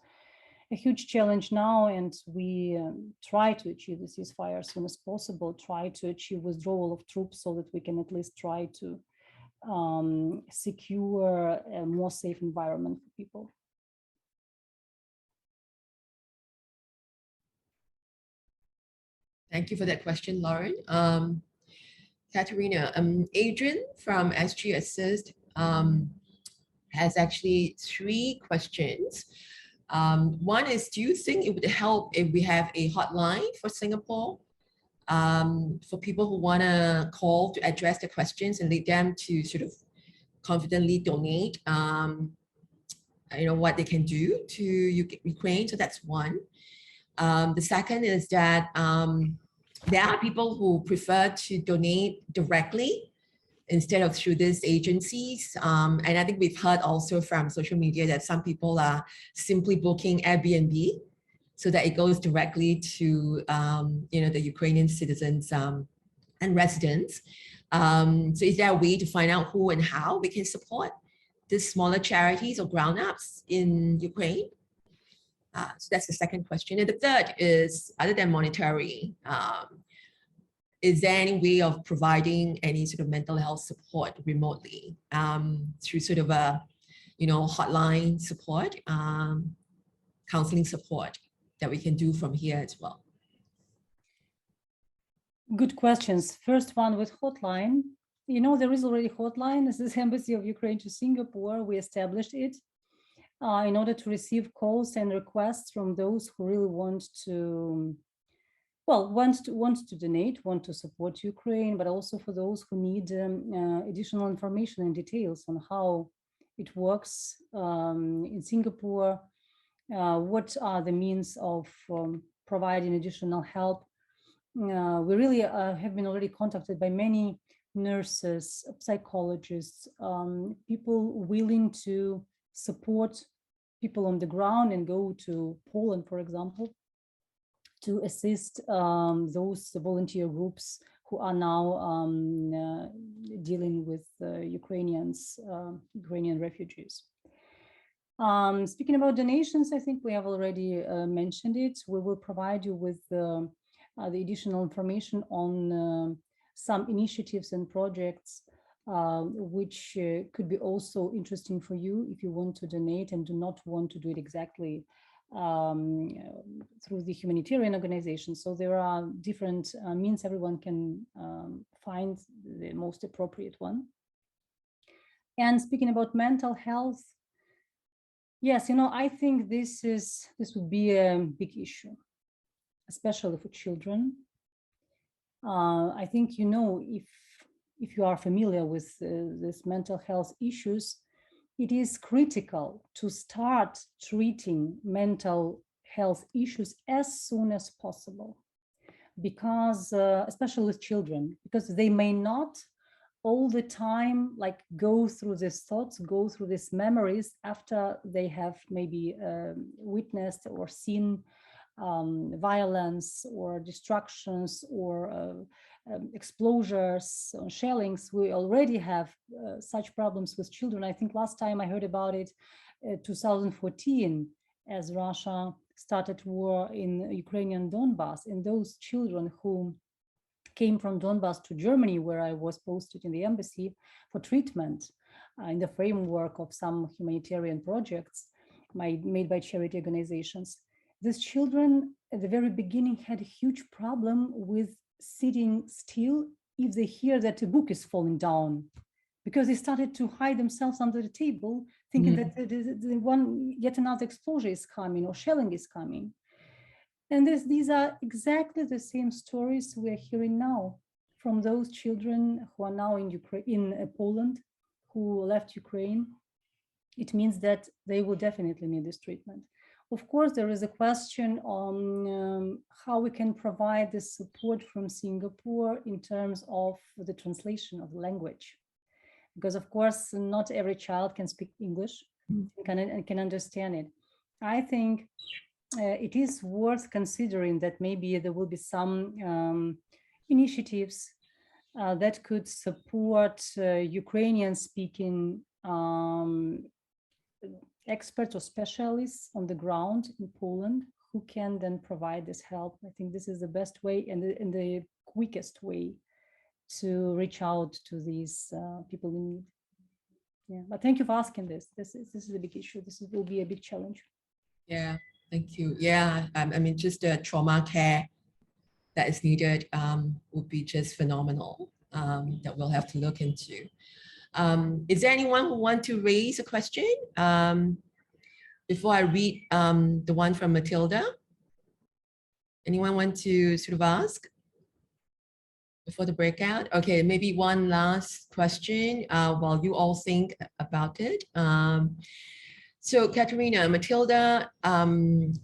a huge challenge now, and we try to achieve the ceasefire as soon as possible, try to achieve withdrawal of troops so that we can at least try to secure a more safe environment for people. Thank you for that question, Lauren. Kateryna, Adrian from SG Assist has actually 3 questions. One is, do you think it would help if we have a hotline for Singapore for people who want to call to address the questions and lead them to sort of confidently donate, what they can do to Ukraine. So that's one. The second is that there are people who prefer to donate directly instead of through these agencies. And I think we've heard also from social media that some people are simply booking Airbnb so that it goes directly to the Ukrainian citizens and residents. So is there a way to find out who and how we can support these smaller charities or ground-ups in Ukraine? So that's the second question. And the third is, other than monetary, is there any way of providing any sort of mental health support remotely through sort of a, hotline support, counseling support that we can do from here as well? Good questions. First one with hotline. There is already hotline. This is Embassy of Ukraine to Singapore. We established it in order to receive calls and requests from those who really want to donate, want to support Ukraine, but also for those who need additional information and details on how it works in Singapore, what are the means of providing additional help. We really have been already contacted by many nurses, psychologists, people willing to support people on the ground and go to Poland, for example, to assist those volunteer groups who are now dealing with Ukrainian refugees. Speaking about donations, I think we have already mentioned it. We will provide you with the additional information on some initiatives and projects which could be also interesting for you if you want to donate and do not want to do it exactly through the humanitarian organization. So there are different means everyone can find the most appropriate one. And speaking about mental health, yes, I think this would be a big issue, especially for children. I think, if you are familiar with these mental health issues, it is critical to start treating mental health issues as soon as possible, because especially with children, because they may not all the time go through these thoughts, go through these memories after they have maybe witnessed or seen violence or destructions or explosions, shellings. We already have such problems with children. I think last time I heard about it, 2014, as Russia started war in Ukrainian Donbass, and those children who came from Donbass to Germany, where I was posted in the embassy for treatment in the framework of some humanitarian projects made by charity organizations. These children at the very beginning had a huge problem with sitting still if they hear that a book is falling down, because they started to hide themselves under the table, thinking that yet another explosion is coming or shelling is coming. And these are exactly the same stories we are hearing now from those children who are now in Poland, who left Ukraine. It means that they will definitely need this treatment. Of course, there is a question on how we can provide this support from Singapore in terms of the translation of the language. Because of course, not every child can speak English and can understand it. I think it is worth considering that maybe there will be some initiatives that could support Ukrainian-speaking experts or specialists on the ground in Poland who can then provide this help. I think this is the best way and the quickest way to reach out to these people in need. Yeah, but thank you for asking this. This is a big issue. Will be a big challenge. Yeah, thank you. Yeah, I mean, just the trauma care that is needed would be just phenomenal, that we'll have to look into. Is there anyone who wants to raise a question before I read the one from Matilda? Anyone want to sort of ask before the breakout? Okay, maybe one last question while you all think about it. So Kateryna, Matilda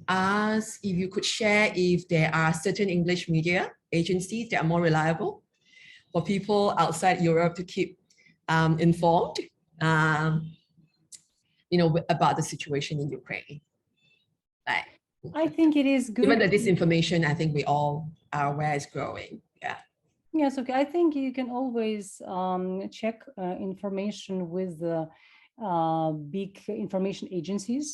asked if you could share if there are certain English media agencies that are more reliable for people outside Europe to keep informed, about the situation in Ukraine. Like, I think it is good. Given that this information, I think we all are aware is growing. Yeah. Yes, okay. I think you can always check information with the big information agencies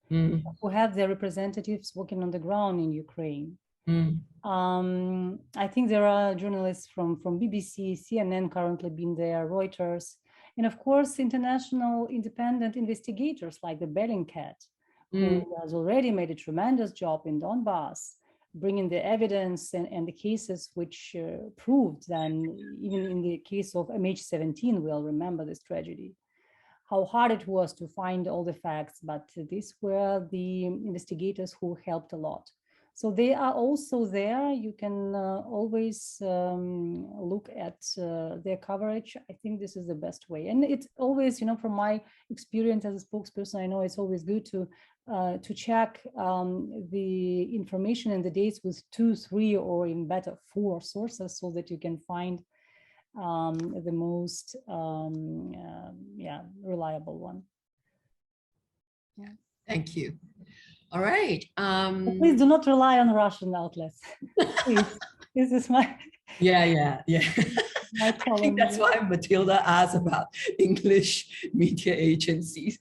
who have their representatives working on the ground in Ukraine. I think there are journalists from BBC, CNN currently being there, Reuters, and of course, international independent investigators like the Bellingcat, who has already made a tremendous job in Donbass, bringing the evidence and the cases which proved that even in the case of MH17, we all remember this tragedy, how hard it was to find all the facts, but these were the investigators who helped a lot. So they are also there. You can always look at their coverage. I think this is the best way. And it's always, from my experience as a spokesperson, I know it's always good to check the information and the dates with 2, 3, or even better 4 sources, so that you can find the most reliable one. Yeah. Thank you. All right. Please do not rely on Russian outlets. Please. This is my Yeah. my I think that's why Matilda asked about English media agencies.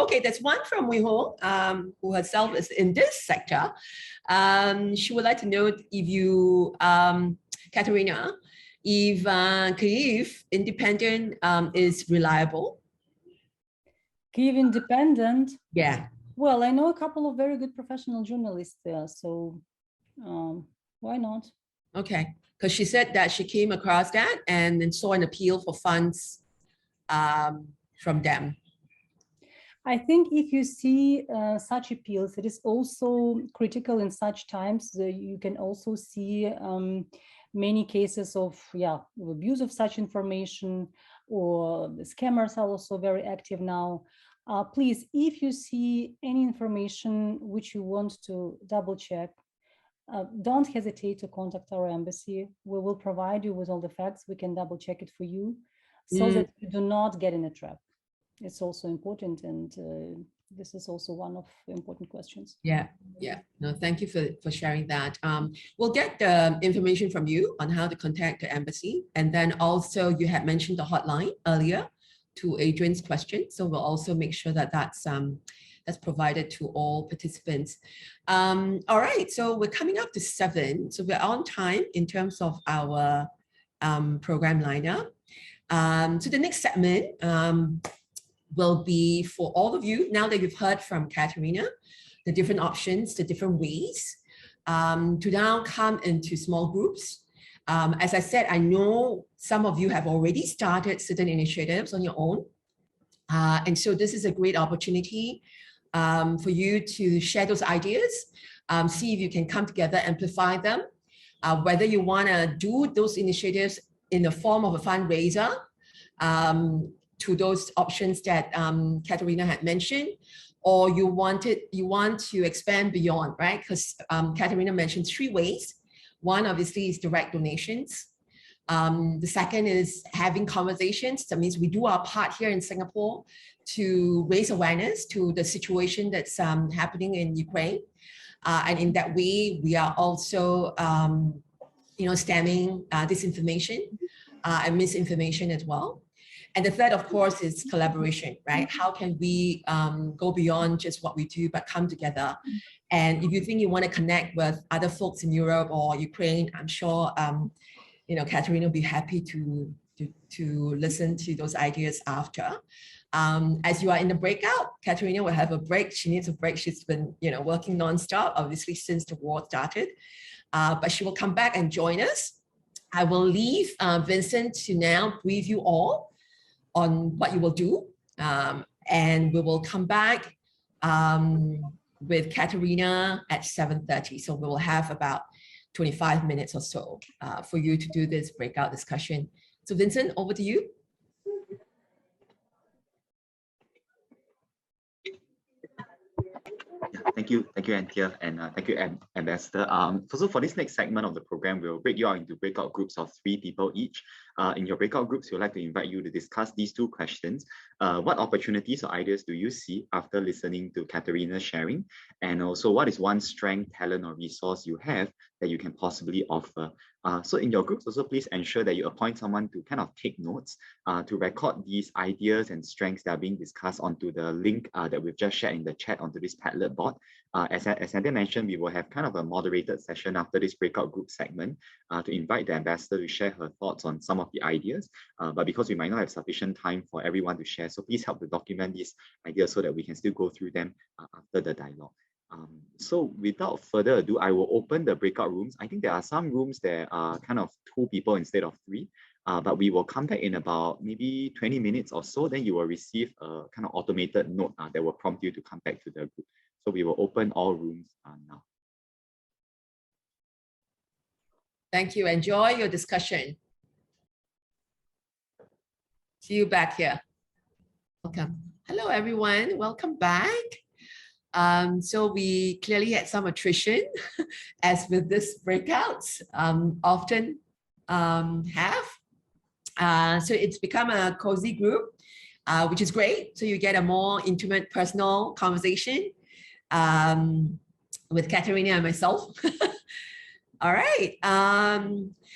Okay. There's one from Wei Hong, who herself is in this sector. She would like to know if you, Kateryna, if Kyiv Independent is reliable. Kyiv Independent? Yeah. Well, I know a couple of very good professional journalists there, so why not? Okay, because she said that she came across that and then saw an appeal for funds from them. I think if you see such appeals, it is also critical in such times. You can also see many cases of abuse of such information, or the scammers are also very active now. Please, if you see any information which you want to double check, don't hesitate to contact our embassy. We will provide you with all the facts. We can double check it for you, so that you do not get in a trap. It's also important, and this is also one of the important questions. Yeah. No, thank you for sharing that. We'll get the information from you on how to contact the embassy, and then also you had mentioned the hotline earlier to Adrian's question, so we'll also make sure that that's provided to all participants. All right, so we're coming up to 7, so we're on time in terms of our program lineup. So the next segment will be for all of you, now that you've heard from Kateryna, the different options, the different ways to now come into small groups. As I said, I know some of you have already started certain initiatives on your own. And so this is a great opportunity for you to share those ideas, see if you can come together, amplify them, whether you want to do those initiatives in the form of a fundraiser to those options that Kateryna had mentioned, or you want to expand beyond, right? Because Kateryna mentioned 3 ways. One, obviously, is direct donations. The second is having conversations. That means we do our part here in Singapore to raise awareness to the situation that's happening in Ukraine. And in that way, we are also, stemming disinformation and misinformation as well. And the third, of course, is collaboration, right? How can we go beyond just what we do, but come together? And if you think you want to connect with other folks in Europe or Ukraine, I'm sure, Kateryna will be happy to listen to those ideas after. As you are in the breakout, Kateryna will have a break. She needs a break. She's been, working nonstop, obviously, since the war started. But she will come back and join us. I will leave Vincent to now brief you all on what you will do. And we will come back with Kateryna at 7:30. So we will have about 25 minutes or so for you to do this breakout discussion. So Vincent, over to you. Thank you, Anthea, and thank you, Ambassador. So for this next segment of the program, we'll break you out into breakout groups of 3 people each. In your breakout groups, we'd like to invite you to discuss these 2 questions. What opportunities or ideas do you see after listening to Kateryna's sharing? And also, what is one strength, talent, or resource you have that you can possibly offer? So in your groups, also please ensure that you appoint someone to kind of take notes, to record these ideas and strengths that are being discussed onto the link that we've just shared in the chat onto this Padlet board. As Anthea mentioned, we will have kind of a moderated session after this breakout group segment to invite the ambassador to share her thoughts on some of the ideas. But because we might not have sufficient time for everyone to share, so please help to document these ideas so that we can still go through them after the dialogue. So without further ado, I will open the breakout rooms. I think there are some rooms that are kind of 2 people instead of 3, but we will come back in about maybe 20 minutes or so. Then you will receive a kind of automated note that will prompt you to come back to the group. So we will open all rooms now. Thank you. Enjoy your discussion. See you back here. Welcome. Hello, everyone. Welcome back. So we clearly had some attrition, as with this breakouts often have. So it's become a cozy group, which is great. So you get a more intimate, personal conversation with Kateryna and myself. All right.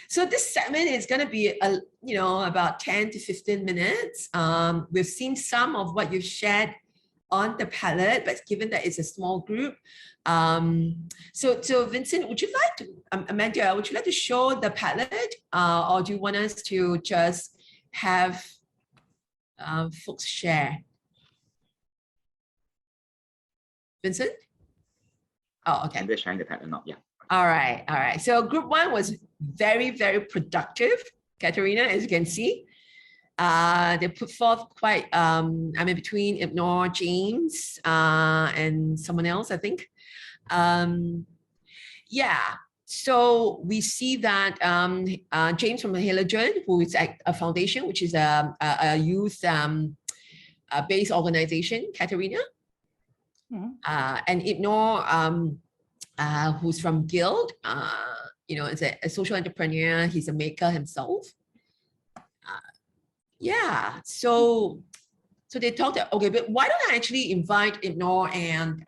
So this segment is going to be about 10 to 15 minutes. We've seen some of what you've shared on the Padlet, but given that it's a small group, so Vincent, would you like to, Amanda, would you like to show the Padlet, or do you want us to just have folks share? Vincent? Oh, okay. And they're sharing the Padlet now, yeah. All right. So group 1 was very, very productive, Kateryna, as you can see. They put forth quite, between Ignore James and someone else, I think. Yeah, so we see that James from Halogen, who is at a foundation, which is a youth based organization, Kateryna. And Ignore, who's from Guild, is a social entrepreneur. He's a maker himself. Yeah, so they talked, okay, but why don't I actually invite Ignore and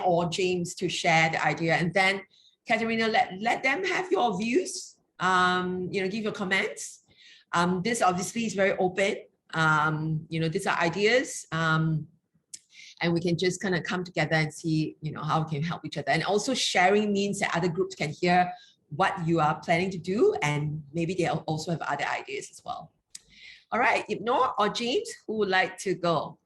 or James to share the idea, and then Kateryna, let them have your views, give your comments. This obviously is very open. These are ideas, and we can just kind of come together and see, how we can help each other. And also sharing means that other groups can hear what you are planning to do, and maybe they also have other ideas as well. All right, Ignore or James, who would like to go?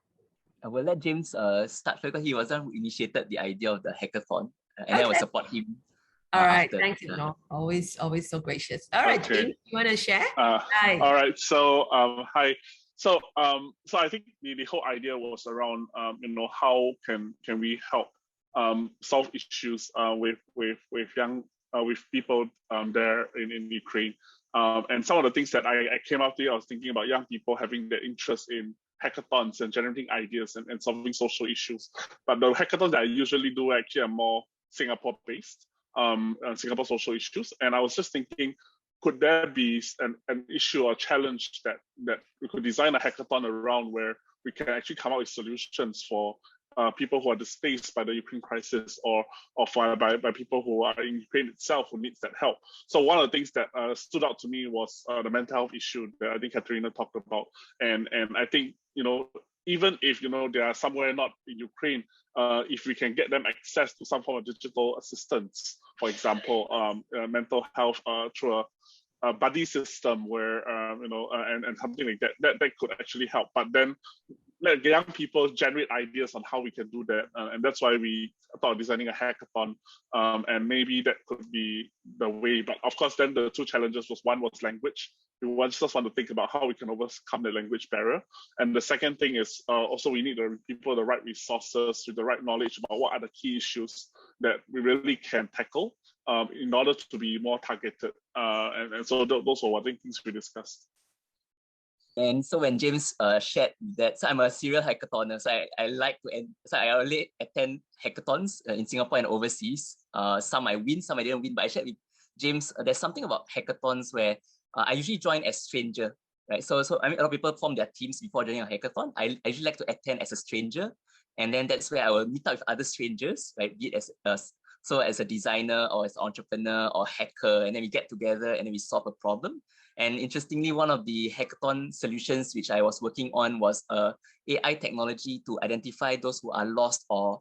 I will let James start because he was the one who initiated the idea of the hackathon, and Okay. I will support him. All right, thanks, Ignore. Always so gracious. All right, Okay. James, you want to share? Hi. All right. So hi. So I think the whole idea was around how can we help solve issues with young with people there in Ukraine. And some of the things that I came up to, I was thinking about young people having their interest in hackathons and generating ideas and solving social issues. But the hackathons that I usually do actually are more Singapore-based, Singapore social issues. And I was just thinking, could there be an issue or challenge that we could design a hackathon around where we can actually come up with solutions for people who are displaced by the Ukraine crisis, or by people who are in Ukraine itself who needs that help. So one of the things that stood out to me was the mental health issue that I think Kateryna talked about, and I think even if they are somewhere not in Ukraine, if we can get them access to some form of digital assistance, for example, mental health through a buddy system where and something like that could actually help. But then let young people generate ideas on how we can do that. And that's why we thought of designing a hackathon. And maybe that could be the way. But of course, then the two challenges was, one was language. We just want to think about how we can overcome the language barrier. And the second thing is also we need the people, the right resources, with the right knowledge about what are the key issues that we really can tackle in order to be more targeted. And so those were, I think, things we discussed. And so when James shared that, so I'm a serial hackathonist. So I like to, so I only attend hackathons in Singapore and overseas. Some I win, some I didn't win. But I shared with James, there's something about hackathons where I usually join as stranger, right? So I mean, a lot of people form their teams before joining a hackathon. I usually like to attend as a stranger, and then that's where I will meet up with other strangers, right? Be it as a designer or as an entrepreneur or hacker, and then we get together and then we solve a problem. And interestingly, one of the hackathon solutions which I was working on was AI technology to identify those who are lost or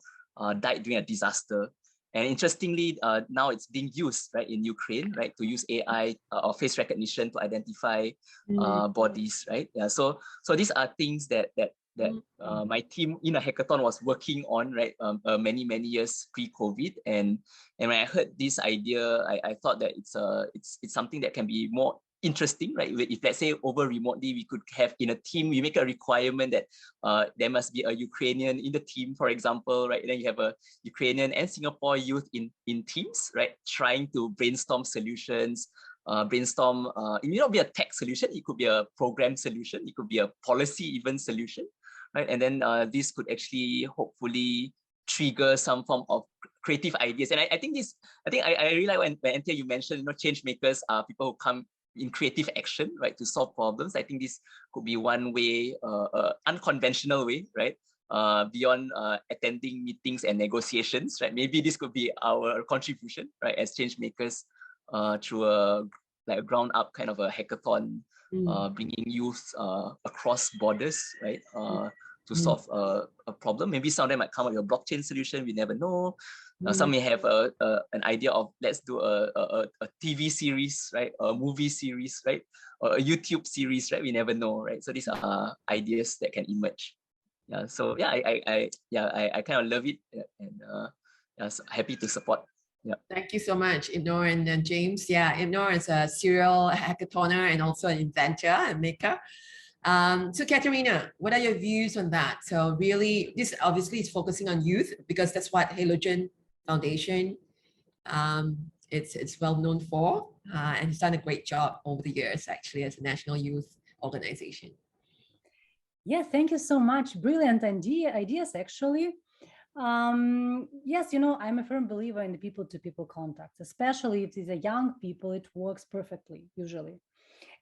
died during a disaster. And interestingly, now it's being used, right, in Ukraine, right, to use AI or face recognition to identify bodies, right? Yeah. So these are things that my team in a hackathon was working on, right, many years pre-COVID. And when I heard this idea, I thought that it's something that can be more interesting, right? If let's say over remotely, we could have in a team, we make a requirement that there must be a Ukrainian in the team, for example, right? And then you have a Ukrainian and Singapore youth in teams, right? Trying to brainstorm solutions, it may not be a tech solution, it could be a program solution, it could be a policy even solution, right? And then this could actually hopefully trigger some form of creative ideas. And I think I really like when Anthea, you mentioned, change makers are people who come in creative action, right, to solve problems. I think this could be one way, unconventional way, right, beyond attending meetings and negotiations, right? Maybe this could be our contribution, right, as change makers, through a ground up kind of a hackathon, bringing youth across borders, right, to solve a problem. Maybe some of them might come up with a blockchain solution. We never know. Some may have an idea of, let's do a TV series, right? A movie series, right? Or a YouTube series, right? We never know, right? So these are ideas that can emerge. Yeah. So yeah, I kind of love it, and so happy to support. Yeah. Thank you so much, Ibnor and James. Yeah, Ibnor is a serial hackathoner and also an inventor and maker. So Kateryna, what are your views on that? So really, this obviously is focusing on youth because that's what Halogen Foundation, it's well known for, and it's done a great job over the years actually as a national youth organization. Yeah, thank you so much. Brilliant ideas actually. Yes, I'm a firm believer in the people-to-people contacts, especially if these are young people, it works perfectly usually.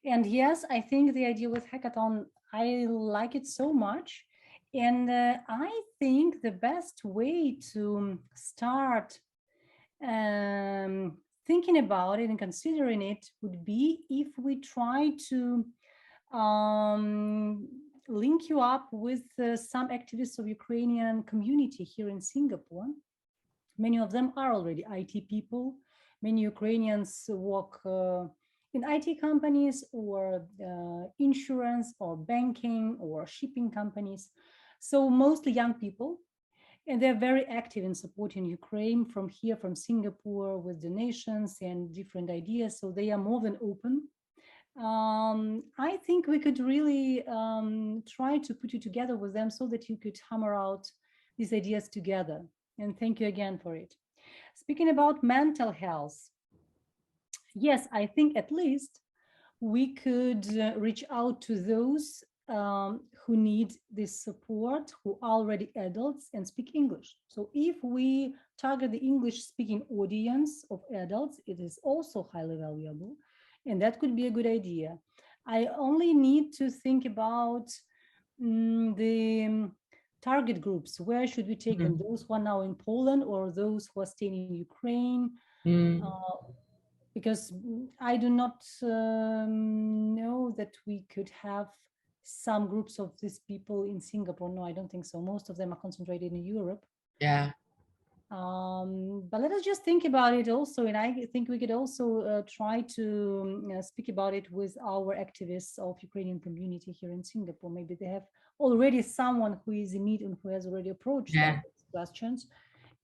And yes, I think the idea with hackathon, I like it so much. And I think the best way to start thinking about it and considering it would be if we try to link you up with some activists of Ukrainian community here in Singapore. Many of them are already IT people. Many Ukrainians work in IT companies or insurance or banking or shipping companies. So mostly young people. And they're very active in supporting Ukraine from here, from Singapore, with donations and different ideas. So they are more than open. I think we could really try to put you together with them so that you could hammer out these ideas together. And thank you again for it. Speaking about mental health, yes, I think at least we could reach out to those who need this support, who are already adults and speak English. So if we target the English-speaking audience of adults, it is also highly valuable. And that could be a good idea. I only need to think about the target groups. Where should we take them? Those who are now in Poland or those who are staying in Ukraine? Because I do not know that we could have some groups of these people in Singapore. No, I don't think so. Most of them are concentrated in Europe. Yeah. But let us just think about it also. And I think we could also try to speak about it with our activists of Ukrainian community here in Singapore. Maybe they have already someone who is in need and who has already approached Yeah. these questions,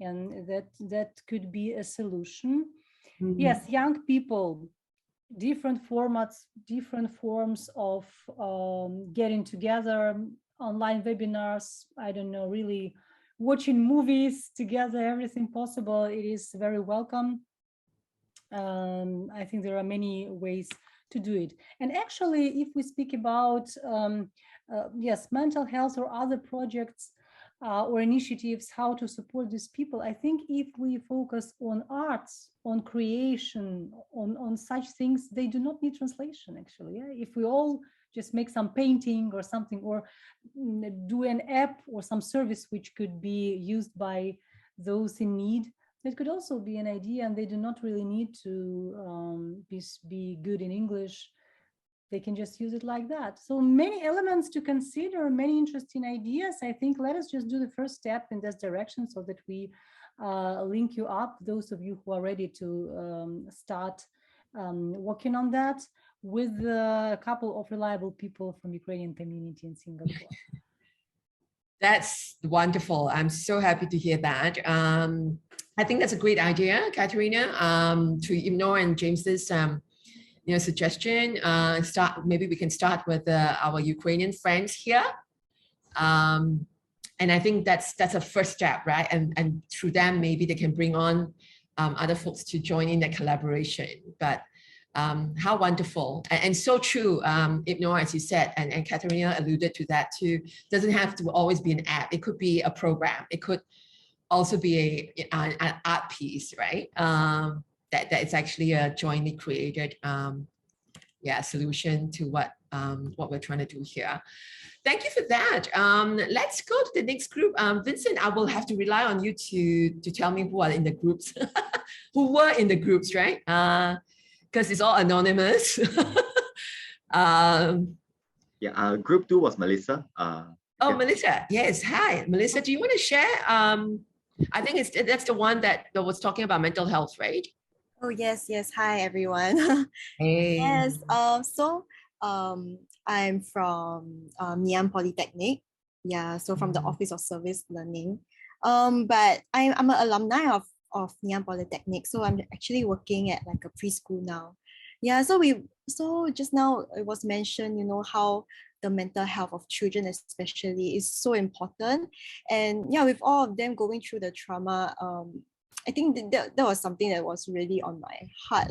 and that could be a solution. Mm. Yes, young people, different formats, different forms of getting together, online webinars, I don't know, really watching movies together, everything possible. It is very welcome. I think there are many ways to do it. And actually, if we speak about, yes, mental health or other projects or initiatives, how to support these people, I think if we focus on arts, on creation, on such things, they do not need translation, actually. Yeah? If we all just make some painting or something, or do an app or some service which could be used by those in need, that could also be an idea, and they do not really need to be good in English. They can just use it like that. So many elements to consider, many interesting ideas. I think let us just do the first step in this direction so that we link you up, those of you who are ready to start working on that, with a couple of reliable people from Ukrainian community in Singapore. That's wonderful. I'm so happy to hear that. I think that's a great idea, Kateryna, to ignore and James's suggestion. Maybe we can start with our Ukrainian friends here. And I think that's a first step, right? And through them, maybe they can bring on other folks to join in that collaboration. But how wonderful and so true, Ignore, as you said, and Kateryna alluded to that too. Doesn't have to always be an app. It could be a program. It could also be an art piece, right? That is actually a jointly created solution to what we're trying to do here. Thank you for that. Let's go to the next group. Vincent, I will have to rely on you to tell me who are in the groups, who were in the groups, right? Because it's all anonymous. Group 2 was Melissa. Melissa, yes, hi. Melissa, do you want to share? I think that's the one that was talking about mental health, right? Oh, yes. Hi, everyone. Hey. Yes, I'm from Ngee Polytechnic. Yeah, so from the Office of Service Learning. But I'm an alumni of Ngee Polytechnic, so I'm actually working at like a preschool now. Yeah, so just now it was mentioned, how the mental health of children especially is so important. And yeah, with all of them going through the trauma, I think that was something that was really on my heart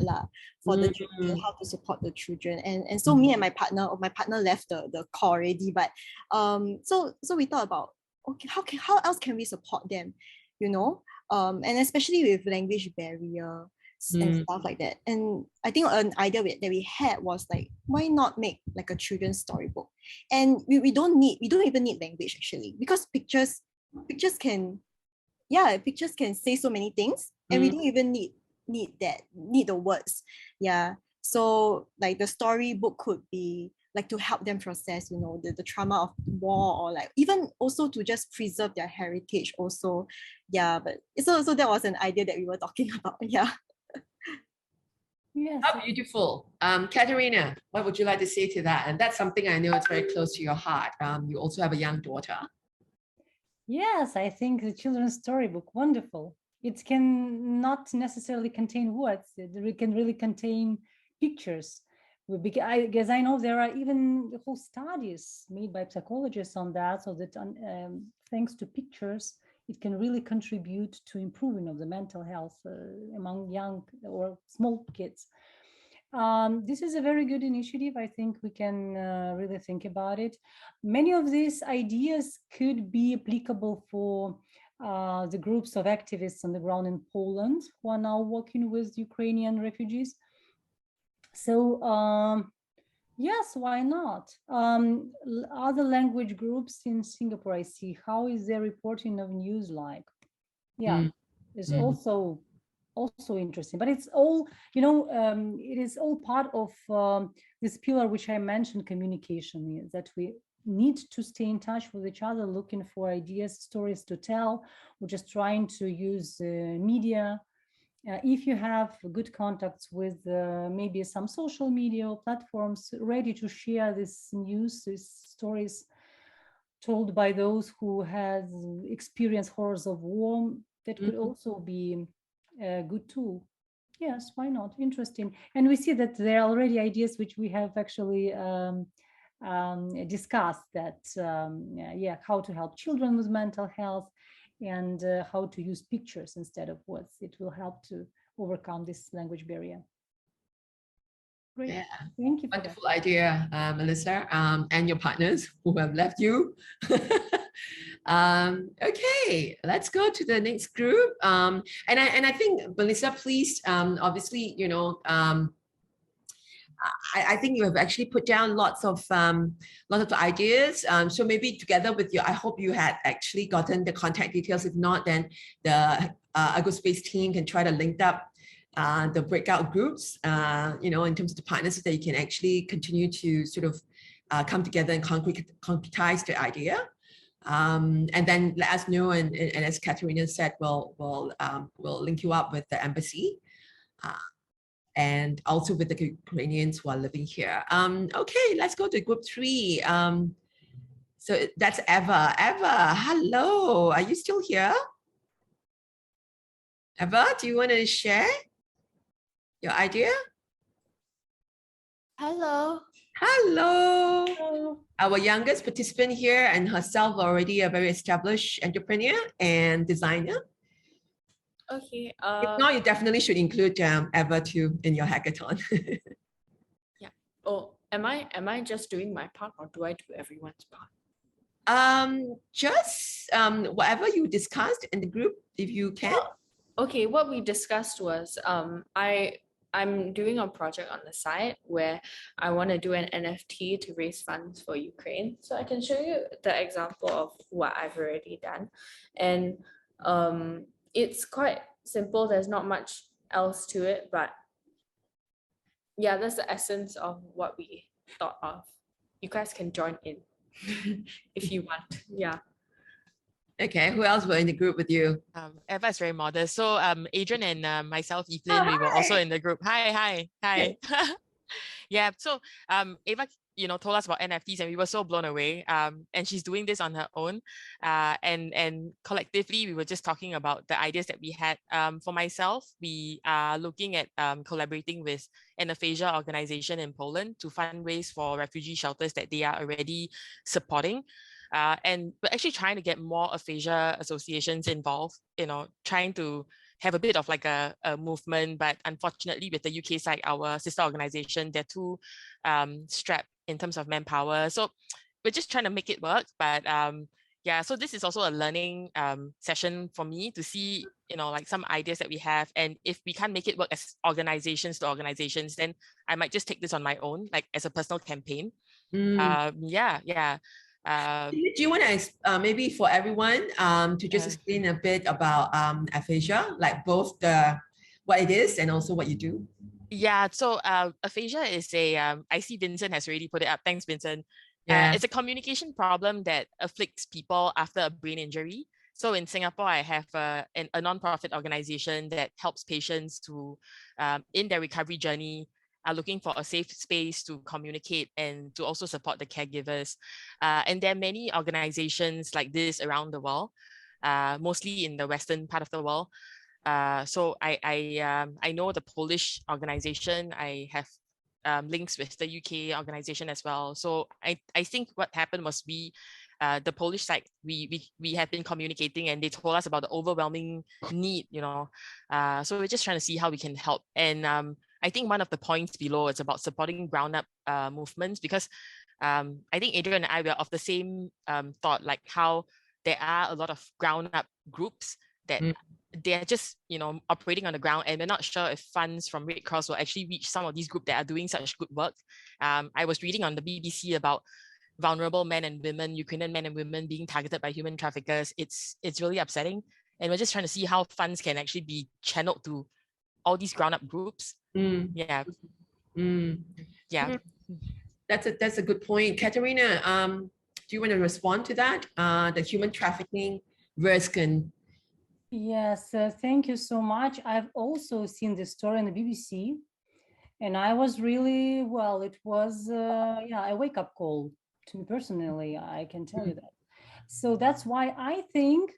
for the children, how to support the children. And so me and my partner left the call already, but so we thought about, okay, how else can we support them, and especially with language barrier and stuff like that. And I think an idea that we had was like, why not make like a children's storybook? And we don't even need language actually, because pictures can say so many things, and we don't even need the words. Yeah, so like the storybook could be like to help them process, the trauma of war, or like even also to just preserve their heritage also. Yeah, but so that was an idea that we were talking about. Yeah. Yes. How beautiful. Kateryna, what would you like to say to that? And that's something I know it's very close to your heart. You also have a young daughter. Yes, I think the children's storybook, wonderful. It can not necessarily contain words. It can really contain pictures. Because I know there are even whole studies made by psychologists on that, so that thanks to pictures, it can really contribute to improving of the mental health among young or small kids. This is a very good initiative. I think we can really think about it. Many of these ideas could be applicable for the groups of activists on the ground in Poland who are now working with Ukrainian refugees. So yes, why not? Other language groups in Singapore, I see. How is their reporting of news like? Yeah, it's also interesting, but it's all, it is all part of this pillar which I mentioned, communication, that we need to stay in touch with each other, looking for ideas, stories to tell. We're just trying to use media. If you have good contacts with maybe some social media platforms ready to share this news, these stories, told by those who has experienced horrors of war, that could also be a good tool. Yes, why not? Interesting. And we see that there are already ideas which we have actually discussed, that how to help children with mental health, and how to use pictures instead of words. It will help to overcome this language barrier. Great. Yeah. Thank you. Wonderful idea, Melissa, and your partners who have left you. Okay, let's go to the next group. And I think, Melissa, please, obviously, you know, I think you have actually put down lots of ideas. So maybe together with you, I hope you had actually gotten the contact details. If not, then the A Good Space team can try to link up the breakout groups, you know, in terms of the partners, so that you can actually continue to sort of come together and concretize the idea. And then let us know, and as Kateryna said, we'll link you up with the embassy. And also with the Ukrainians who are living here. Okay, let's go to group 3. So that's Eva. Eva, hello. Are you still here? Eva, do you want to share your idea? Hello. Hello. Hello. Our youngest participant here, and herself already a very established entrepreneur and designer. Okay. If not, you definitely should include Eva too in your hackathon. Yeah. Oh, am I just doing my part, or do I do everyone's part? Just whatever you discussed in the group, if you can. Okay, what we discussed was I'm doing a project on the side where I want to do an NFT to raise funds for Ukraine. So I can show you the example of what I've already done. And it's quite simple. There's not much else to it, but yeah, that's the essence of what we thought of. You guys can join in if you want. Yeah. Okay, who else were in the group with you? Eva is very modest. So Adrian and myself, Evelyn, we were also in the group. Hi. Yeah, so Eva, you know, told us about NFTs and we were so blown away. And she's doing this on her own. And collectively, we were just talking about the ideas that we had. For myself, we are looking at collaborating with an aphasia organization in Poland to fundraise for refugee shelters that they are already supporting. And we're actually trying to get more aphasia associations involved, you know, trying to have a bit of like a movement, but unfortunately with the UK side, our sister organization, they're too strapped in terms of manpower. So we're just trying to make it work. But yeah, so this is also a learning session for me to see, you know, like some ideas that we have. And if we can't make it work as organizations to organizations, then I might just take this on my own, like as a personal campaign. Yeah. Do you want to maybe for everyone to just explain a bit about aphasia, like both what it is and also what you do? Yeah, so aphasia is I see Vincent has already put it up. Thanks, Vincent. Yeah. It's a communication problem that afflicts people after a brain injury. So in Singapore, I have a non-profit organization that helps patients to, in their recovery journey, are looking for a safe space to communicate and to also support the caregivers. And there are many organizations like this around the world, mostly in the Western part of the world. So I know the Polish organization. I have links with the UK organization as well. So I think what happened was the Polish side, we have been communicating and they told us about the overwhelming need, you know. So we're just trying to see how we can help. And I think one of the points below is about supporting ground up movements, because I think Adrian and I were of the same thought, like how there are a lot of ground up groups that they're just, you know, operating on the ground, and we're not sure if funds from Red Cross will actually reach some of these groups that are doing such good work. I was reading on the BBC about vulnerable men and women, Ukrainian men and women being targeted by human traffickers. It's really upsetting. And we're just trying to see how funds can actually be channeled to all these ground up groups. Yeah. Yeah. That's a good point. Kateryna, do you want to respond to that? The human trafficking risk and... Yes, thank you so much. I've also seen this story on the BBC, and I was really, well, it was a wake-up call to me personally, I can tell you that. So that's why I think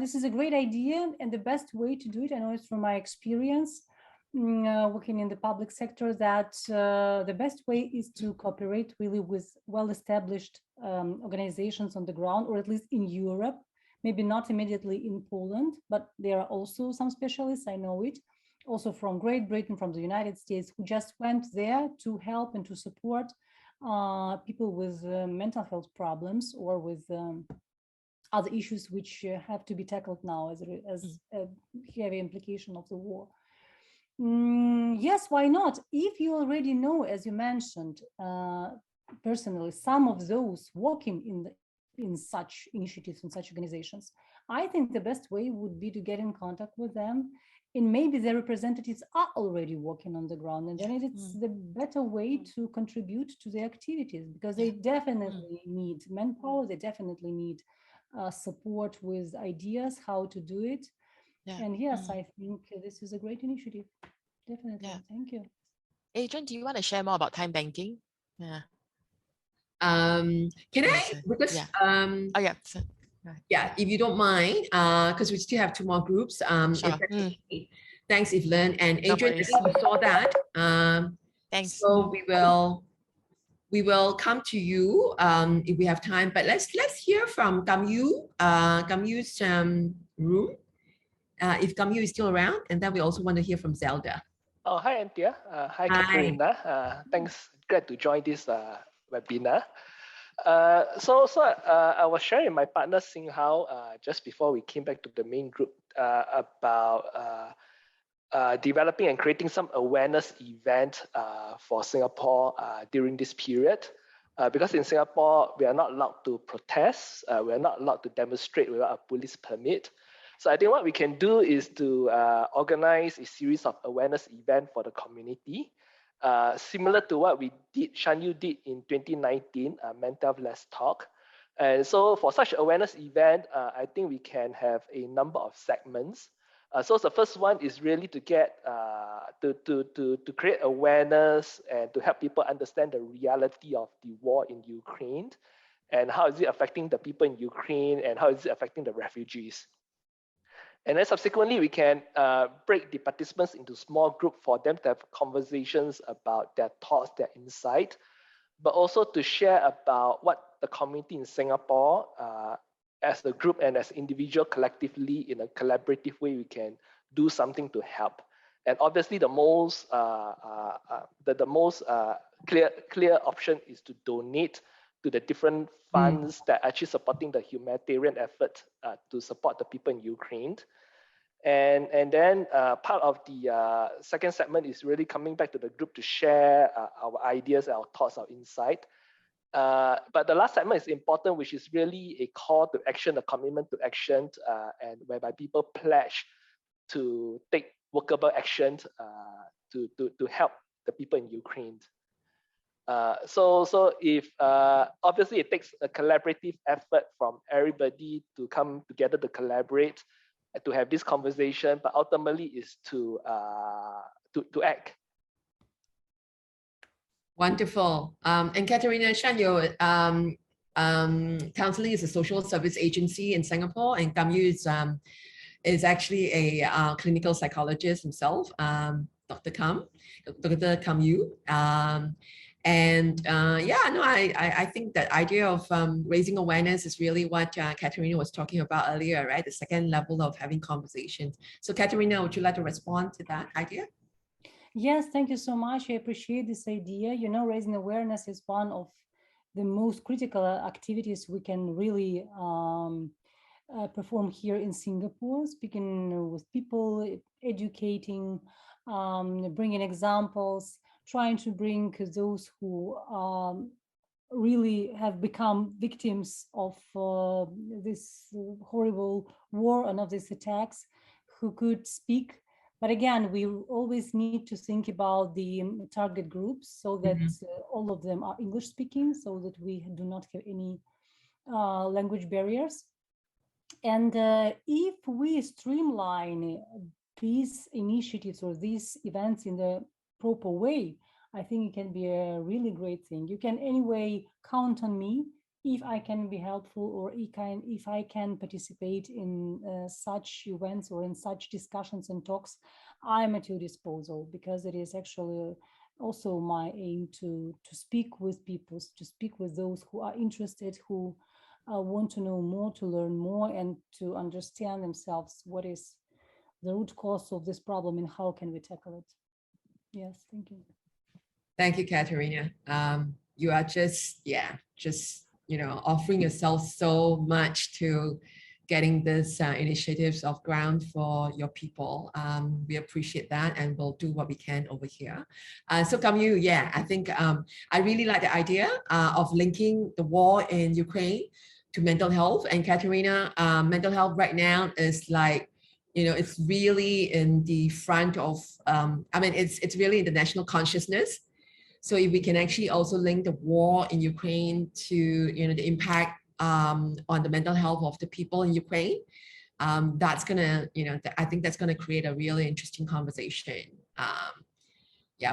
this is a great idea, and the best way to do it, I know it's from my experience working in the public sector, that the best way is to cooperate really with well-established organizations on the ground, or at least in Europe, maybe not immediately in Poland, but there are also some specialists, I know it, also from Great Britain, from the United States, who just went there to help and to support people with mental health problems or with other issues which have to be tackled now as a heavy implication of the war. Yes, why not? If you already know, as you mentioned, personally, some of those working in such initiatives, in such organizations, I think the best way would be to get in contact with them, and maybe their representatives are already working on the ground, and then it's the better way to contribute to the activities, because they definitely need manpower, they definitely need support with ideas how to do it. And yes, I think this is a great initiative. Definitely. Thank you. Adrian, do you want to share more about time banking? Yeah. Can I? Because yeah, if you don't mind, because we still have two more groups. Sure. Thanks, Evelyn and Adrian. I think we saw that. Thanks. So we will come to you if we have time. But let's hear from Kamyu. Kamyu's room. If Kamyu is still around, and then we also want to hear from Zelda. Oh, hi, Anthea. Hi, Kateryna. Thanks. Glad to join this webinar. So I was sharing with my partner Sing Hao just before we came back to the main group about developing and creating some awareness event for Singapore during this period. Because in Singapore, we are not allowed to protest, we are not allowed to demonstrate without a police permit. So I think what we can do is to organize a series of awareness events for the community, similar to what we did, Shanyu did in 2019, Mental Health Let's Talk. And so for such awareness event, I think we can have a number of segments. So the first one is really to get to create awareness and to help people understand the reality of the war in Ukraine, and how is it affecting the people in Ukraine, and how is it affecting the refugees. And then subsequently, we can break the participants into small groups for them to have conversations about their thoughts, their insight, but also to share about what the community in Singapore, as a group and as individual collectively in a collaborative way, we can do something to help. And obviously, the most clear option is to donate to the different funds that are actually supporting the humanitarian effort to support the people in Ukraine. And then part of the second segment is really coming back to the group to share our ideas, our thoughts, our insight. But the last segment is important, which is really a call to action, a commitment to action, and whereby people pledge to take workable action to help the people in Ukraine. So if obviously it takes a collaborative effort from everybody to come together to collaborate, to have this conversation, but ultimately is to act. Wonderful. And Kateryna, Shanyo, counseling is a social service agency in Singapore, and Kamyu is actually a clinical psychologist himself, Dr. Kamyu. I think that idea of raising awareness is really what Kateryna was talking about earlier, right? The second level of having conversations. So Kateryna, would you like to respond to that idea? Yes, thank you so much. I appreciate this idea. You know, raising awareness is one of the most critical activities we can really perform here in Singapore, speaking with people, educating, bringing examples, trying to bring those who really have become victims of this horrible war and of these attacks, who could speak. But again, we always need to think about the target groups, so that all of them are English speaking, so that we do not have any language barriers. And if we streamline these initiatives or these events in the proper way, I think it can be a really great thing. You can anyway count on me if I can be helpful, or if I can participate in such events or in such discussions and talks, I'm at your disposal, because it is actually also my aim to speak with people, to speak with those who are interested, who want to know more, to learn more, and to understand themselves what is the root cause of this problem and how can we tackle it. Yes, thank you. Thank you, Kateryna. You are just offering yourself so much to getting this initiatives off ground for your people. We appreciate that, and we'll do what we can over here. So Kamyu, yeah, I think I really like the idea of linking the war in Ukraine to mental health. And Kateryna, mental health right now is like, it's really in the front of, it's really in the national consciousness. So if we can actually also link the war in Ukraine to, the impact on the mental health of the people in Ukraine, that's gonna, I think that's gonna create a really interesting conversation.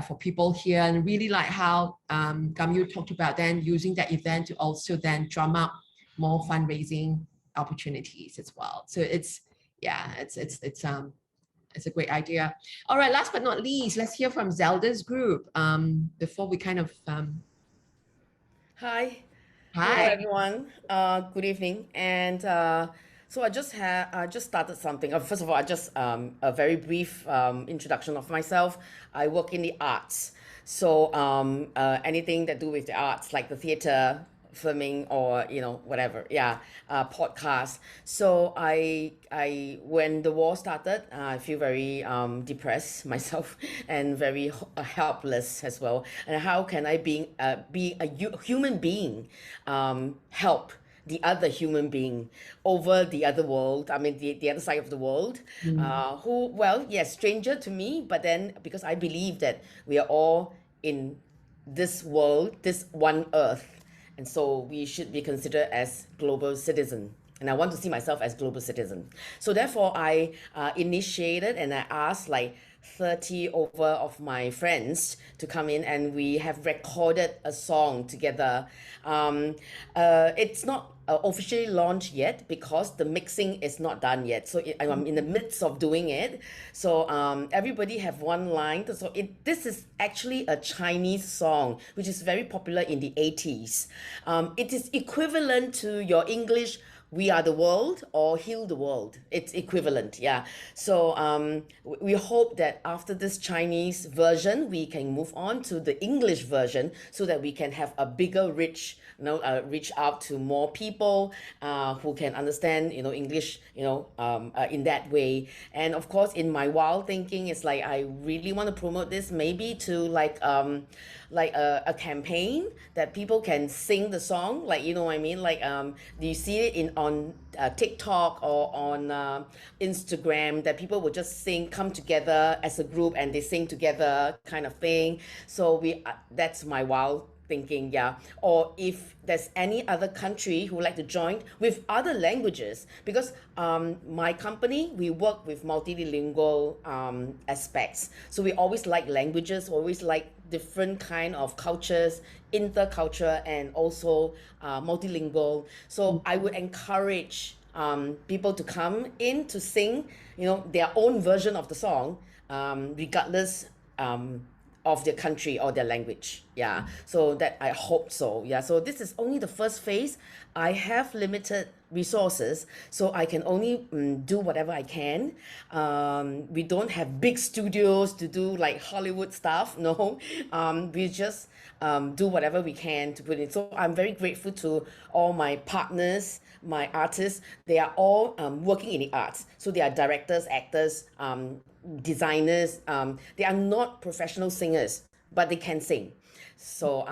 For people here, and really like how Kamyu talked about then using that event to also then drum up more fundraising opportunities as well. So it's a great idea. All right, last but not least, let's hear from Zelda's group before we kind of... Hi. Hi. Hello, everyone. Good evening. And so I just started something. First of all, a very brief introduction of myself. I work in the arts. So anything that do with the arts, like the theater, filming, or whatever, podcast. So I when the war started, I feel very depressed myself and very helpless as well. And how can I be a human being, help the other human being over the other world, the other side of the world, who, well, yes, stranger to me, but then because I believe that we are all in this world, this one earth, and so we should be considered as global citizen. And I want to see myself as global citizen. So therefore, I initiated and I asked like 30 over of my friends to come in, and we have recorded a song together. It's not officially launched yet because the mixing is not done yet. So I'm in the midst of doing it. So everybody have one line. So this is actually a Chinese song, which is very popular in the 80s. It is equivalent to your English "We Are the World" or "Heal the World." It's equivalent, yeah. So we hope that after this Chinese version, we can move on to the English version so that we can have a bigger reach out to more people who can understand, English, in that way. And of course, in my wild thinking, it's like I really want to promote this maybe to like a campaign that people can sing the song, like, you know what I mean? Like, do you see it on TikTok or on Instagram, that people will just come together as a group and they sing together kind of thing. So that's my wild thinking, yeah. Or if there's any other country who would like to join with other languages, because my company, we work with multilingual aspects. So we always like languages, always like different kind of cultures, interculture, and also multilingual. So I would encourage people to come in to sing, their own version of the song, regardless of their country or their language. Yeah, so that I hope so. Yeah, so this is only the first phase. I have limited resources, so I can only do whatever I can. We don't have big studios to do like Hollywood stuff. No, we just do whatever we can to put it. So I'm very grateful to all my partners, my artists. They are all working in the arts. So they are directors, actors, designers. They are not professional singers, but they can sing. So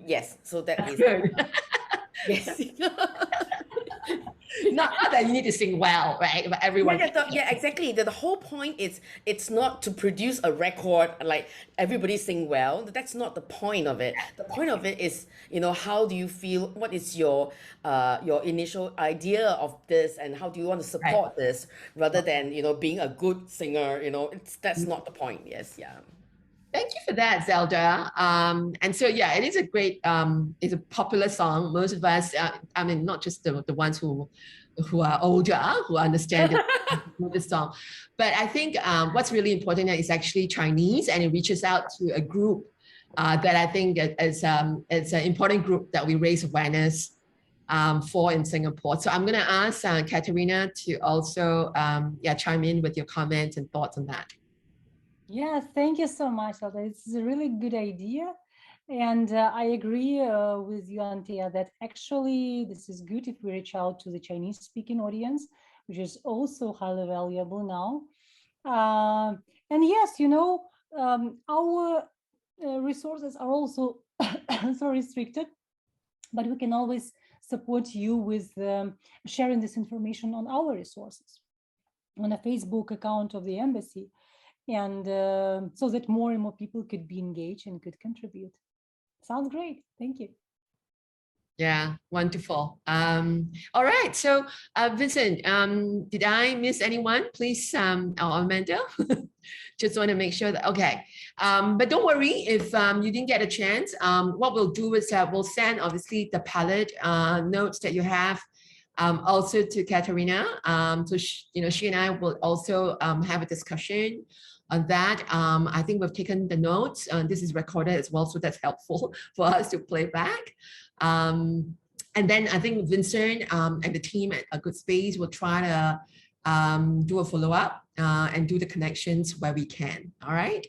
yes, so that is yes. Not that you need to sing well, right? But everyone. Yeah, exactly. The whole point is it's not to produce a record like everybody sing well. That's not the point of it. The point of it is, how do you feel? What is your initial idea of this, and how do you want to support this, rather than being a good singer? That's not the point. Yes, yeah. Thank you for that, Zelda. And so, yeah, it is a great, it's a popular song. Most of us, I mean, not just the ones who are older, who understand the song, but I think what's really important is actually Chinese, and it reaches out to a group that I think is an important group that we raise awareness for in Singapore. So I'm going to ask Kateryna to also chime in with your comments and thoughts on that. Yeah, thank you so much, Alda. It's a really good idea. And I agree with you, Anthea, that actually this is good if we reach out to the Chinese speaking audience, which is also highly valuable now. And yes, you know, our resources are also so restricted, but we can always support you with sharing this information on our resources, on a Facebook account of the embassy, and so that more and more people could be engaged and could contribute. Sounds great. Thank you. Yeah, wonderful. All right. So, Vincent, did I miss anyone? Please, or Amanda, just want to make sure that, okay. But don't worry if you didn't get a chance. What we'll do is we'll send, obviously, the palette notes that you have also to Kateryna. So, she and I will also have a discussion on that. I think we've taken the notes. This is recorded as well, so that's helpful for us to play back. And then I think Vincent and the team at A Good Space will try to do a follow-up and do the connections where we can. All right.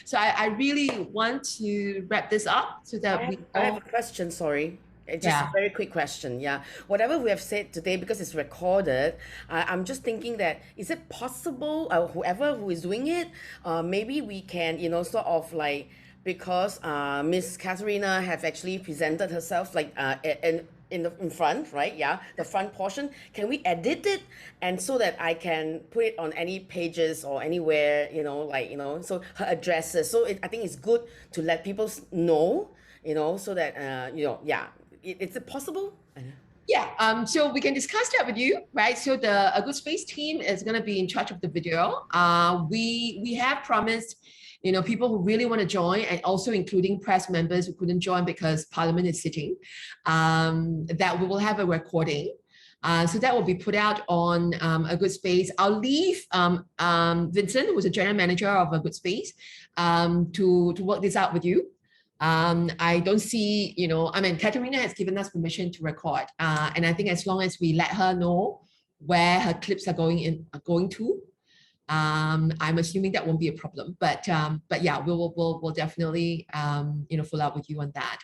So I really want to wrap this up so that I have a question, sorry. Just a very quick question. Yeah, whatever we have said today, because it's recorded, I'm just thinking that is it possible, whoever who is doing it, maybe we can, sort of like, because Miss Kateryna have actually presented herself like in front, right? Yeah, the front portion. Can we edit it and so that I can put it on any pages or anywhere, so her addresses. So I think it's good to let people know, so that Is it possible? Yeah, so we can discuss that with you, right? So the A Good Space team is going to be in charge of the video. We have promised, people who really want to join, and also including press members who couldn't join because Parliament is sitting, that we will have a recording. So that will be put out on A Good Space. I'll leave Vincent, who's the general manager of A Good Space, to work this out with you. I don't see, Kateryna has given us permission to record. And I think as long as we let her know where her clips are going to, I'm assuming that won't be a problem. But yeah, we'll definitely, follow up with you on that.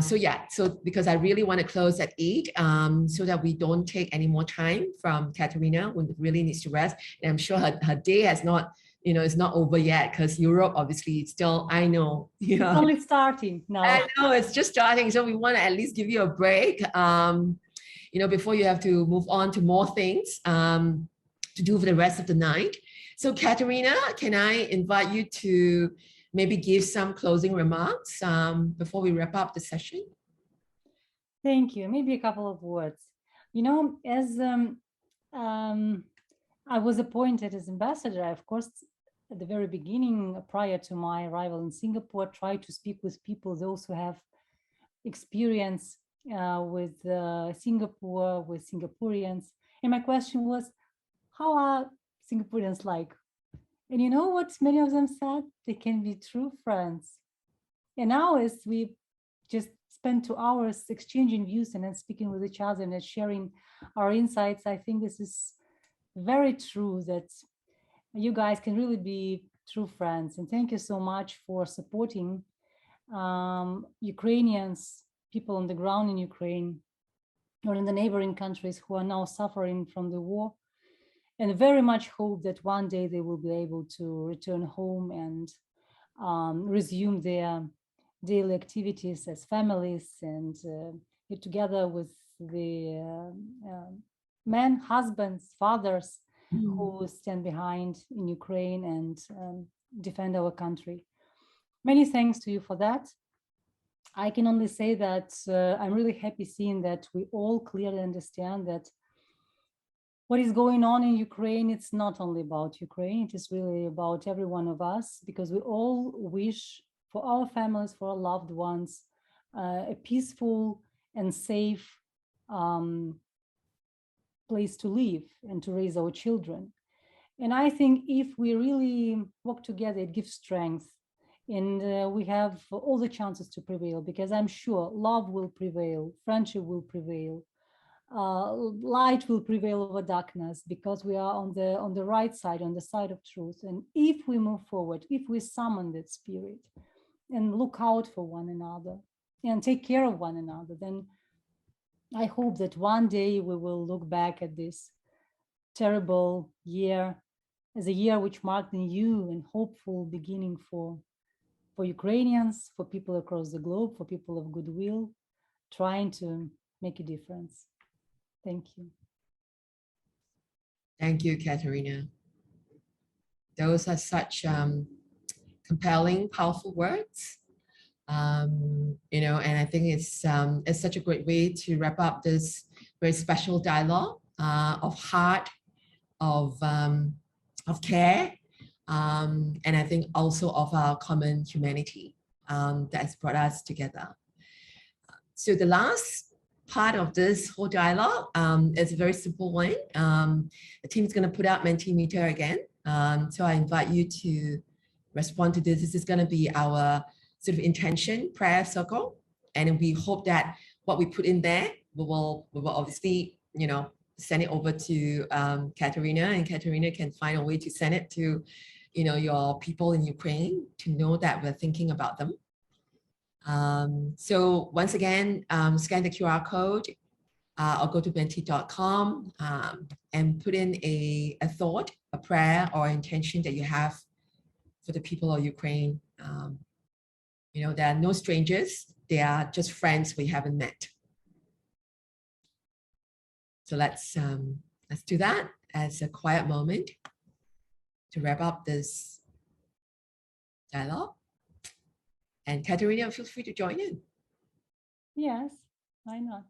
So because I really want to close at 8, so that we don't take any more time from Kateryna, who really needs to rest. And I'm sure her day has not, it's not over yet, because Europe obviously it's still, I know. It's only starting now. I know, it's just starting. So we want to at least give you a break, before you have to move on to more things to do for the rest of the night. So Kateryna, can I invite you to maybe give some closing remarks before we wrap up the session? Thank you. Maybe a couple of words. As I was appointed as ambassador, I, of course, at the very beginning, prior to my arrival in Singapore, tried to speak with people, those who have experience with Singapore, with Singaporeans. And my question was, how are Singaporeans like? And you know what many of them said? They can be true friends. And now as we just spend 2 hours exchanging views and then speaking with each other and sharing our insights, I think this is very true, that you guys can really be true friends. And thank you so much for supporting Ukrainians, people on the ground in Ukraine or in the neighboring countries who are now suffering from the war. And very much hope that one day they will be able to return home and resume their daily activities as families and get together with the men, husbands, fathers who stand behind in Ukraine and defend our country. Many thanks to you for that. I can only say that I'm really happy seeing that we all clearly understand that what is going on in Ukraine, it's not only about Ukraine, it is really about every one of us, because we all wish for our families, for our loved ones, a peaceful and safe place to live and to raise our children. And I think if we really work together, it gives strength, and we have all the chances to prevail, because I'm sure love will prevail, friendship will prevail, light will prevail over darkness, because we are on the right side, on the side of truth. And if we move forward, if we summon that spirit and look out for one another and take care of one another, then I hope that one day we will look back at this terrible year as a year which marked a new and hopeful beginning for Ukrainians, for people across the globe, for people of goodwill, trying to make a difference. Thank you. Thank you, Kateryna. Those are such compelling, powerful words. You know, and I think it's such a great way to wrap up this very special dialogue of heart, of care, and I think also of our common humanity that's brought us together. So the last part of this whole dialogue is a very simple one. The team is going to put out Mentimeter again. So I invite you to respond to this. This is going to be our sort of intention prayer circle. And we hope that what we put in there, we will obviously, you know, send it over to Kateryna, and Kateryna can find a way to send it to, you know, your people in Ukraine to know that we're thinking about them. So once again, scan the QR code or go to menti.com and put in a thought, a prayer, or intention that you have for the people of Ukraine. You know, there are no strangers. They are just friends we haven't met. So let's do that as a quiet moment to wrap up this dialogue. And Kateryna, feel free to join in. Yes, why not?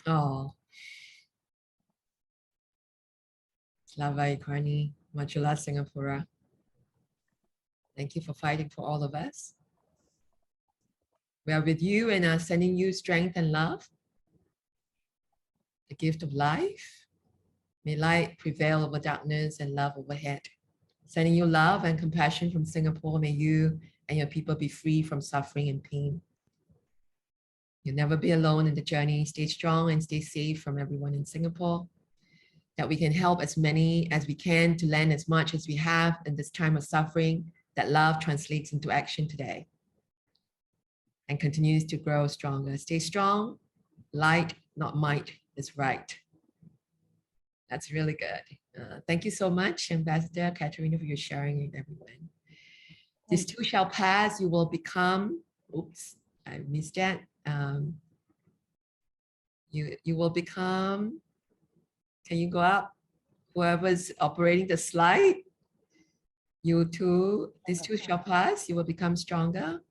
Oh, Slava Ukraini, Majula Singapura. Thank you for fighting for all of us. We are with you and are sending you strength and love, the gift of life. May light prevail over darkness and love overhead. Sending you love and compassion from Singapore. May you and your people be free from suffering and pain. You'll never be alone in the journey. Stay strong and stay safe from everyone in Singapore. That we can help as many as we can to lend as much as we have in this time of suffering, that love translates into action today and continues to grow stronger. Stay strong. Light, not might, is right. That's really good. Thank you so much, Ambassador Kateryna, for your sharing with everyone. This too shall pass. You will become, oops, I missed that. You will become, can you go up? Whoever's operating the slide, you too, this too shall pass. You will become stronger.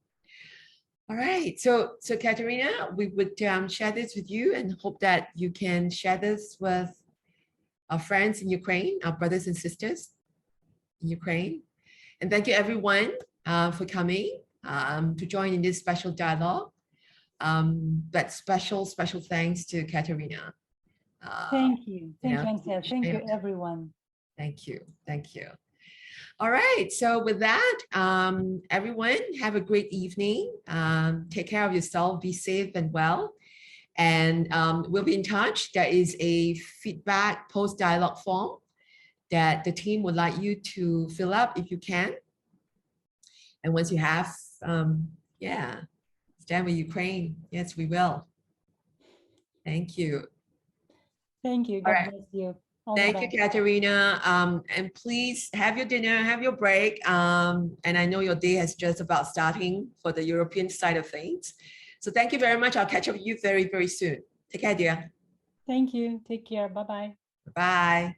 All right, so Kateryna, we would share this with you and hope that you can share this with our friends in Ukraine, our brothers and sisters in Ukraine. And thank you everyone for coming to join in this special dialogue. But special thanks to Thank you, Anthea. Thank you, everyone. Thank you. All right. So with that, everyone have a great evening. Take care of yourself. Be safe and well. And we'll be in touch. There is a feedback post-dialogue form that the team would like you to fill up if you can. And once you have, yeah, stand with Ukraine. Yes, we will. Thank you. Thank you. God bless you. Thank you, Kateryna. And please have your dinner, have your break. And I know your day has just about starting for the European side of things. So thank you very much. I'll catch up with you very, very soon. Take care, dear. Thank you. Take care. Bye-bye. Bye.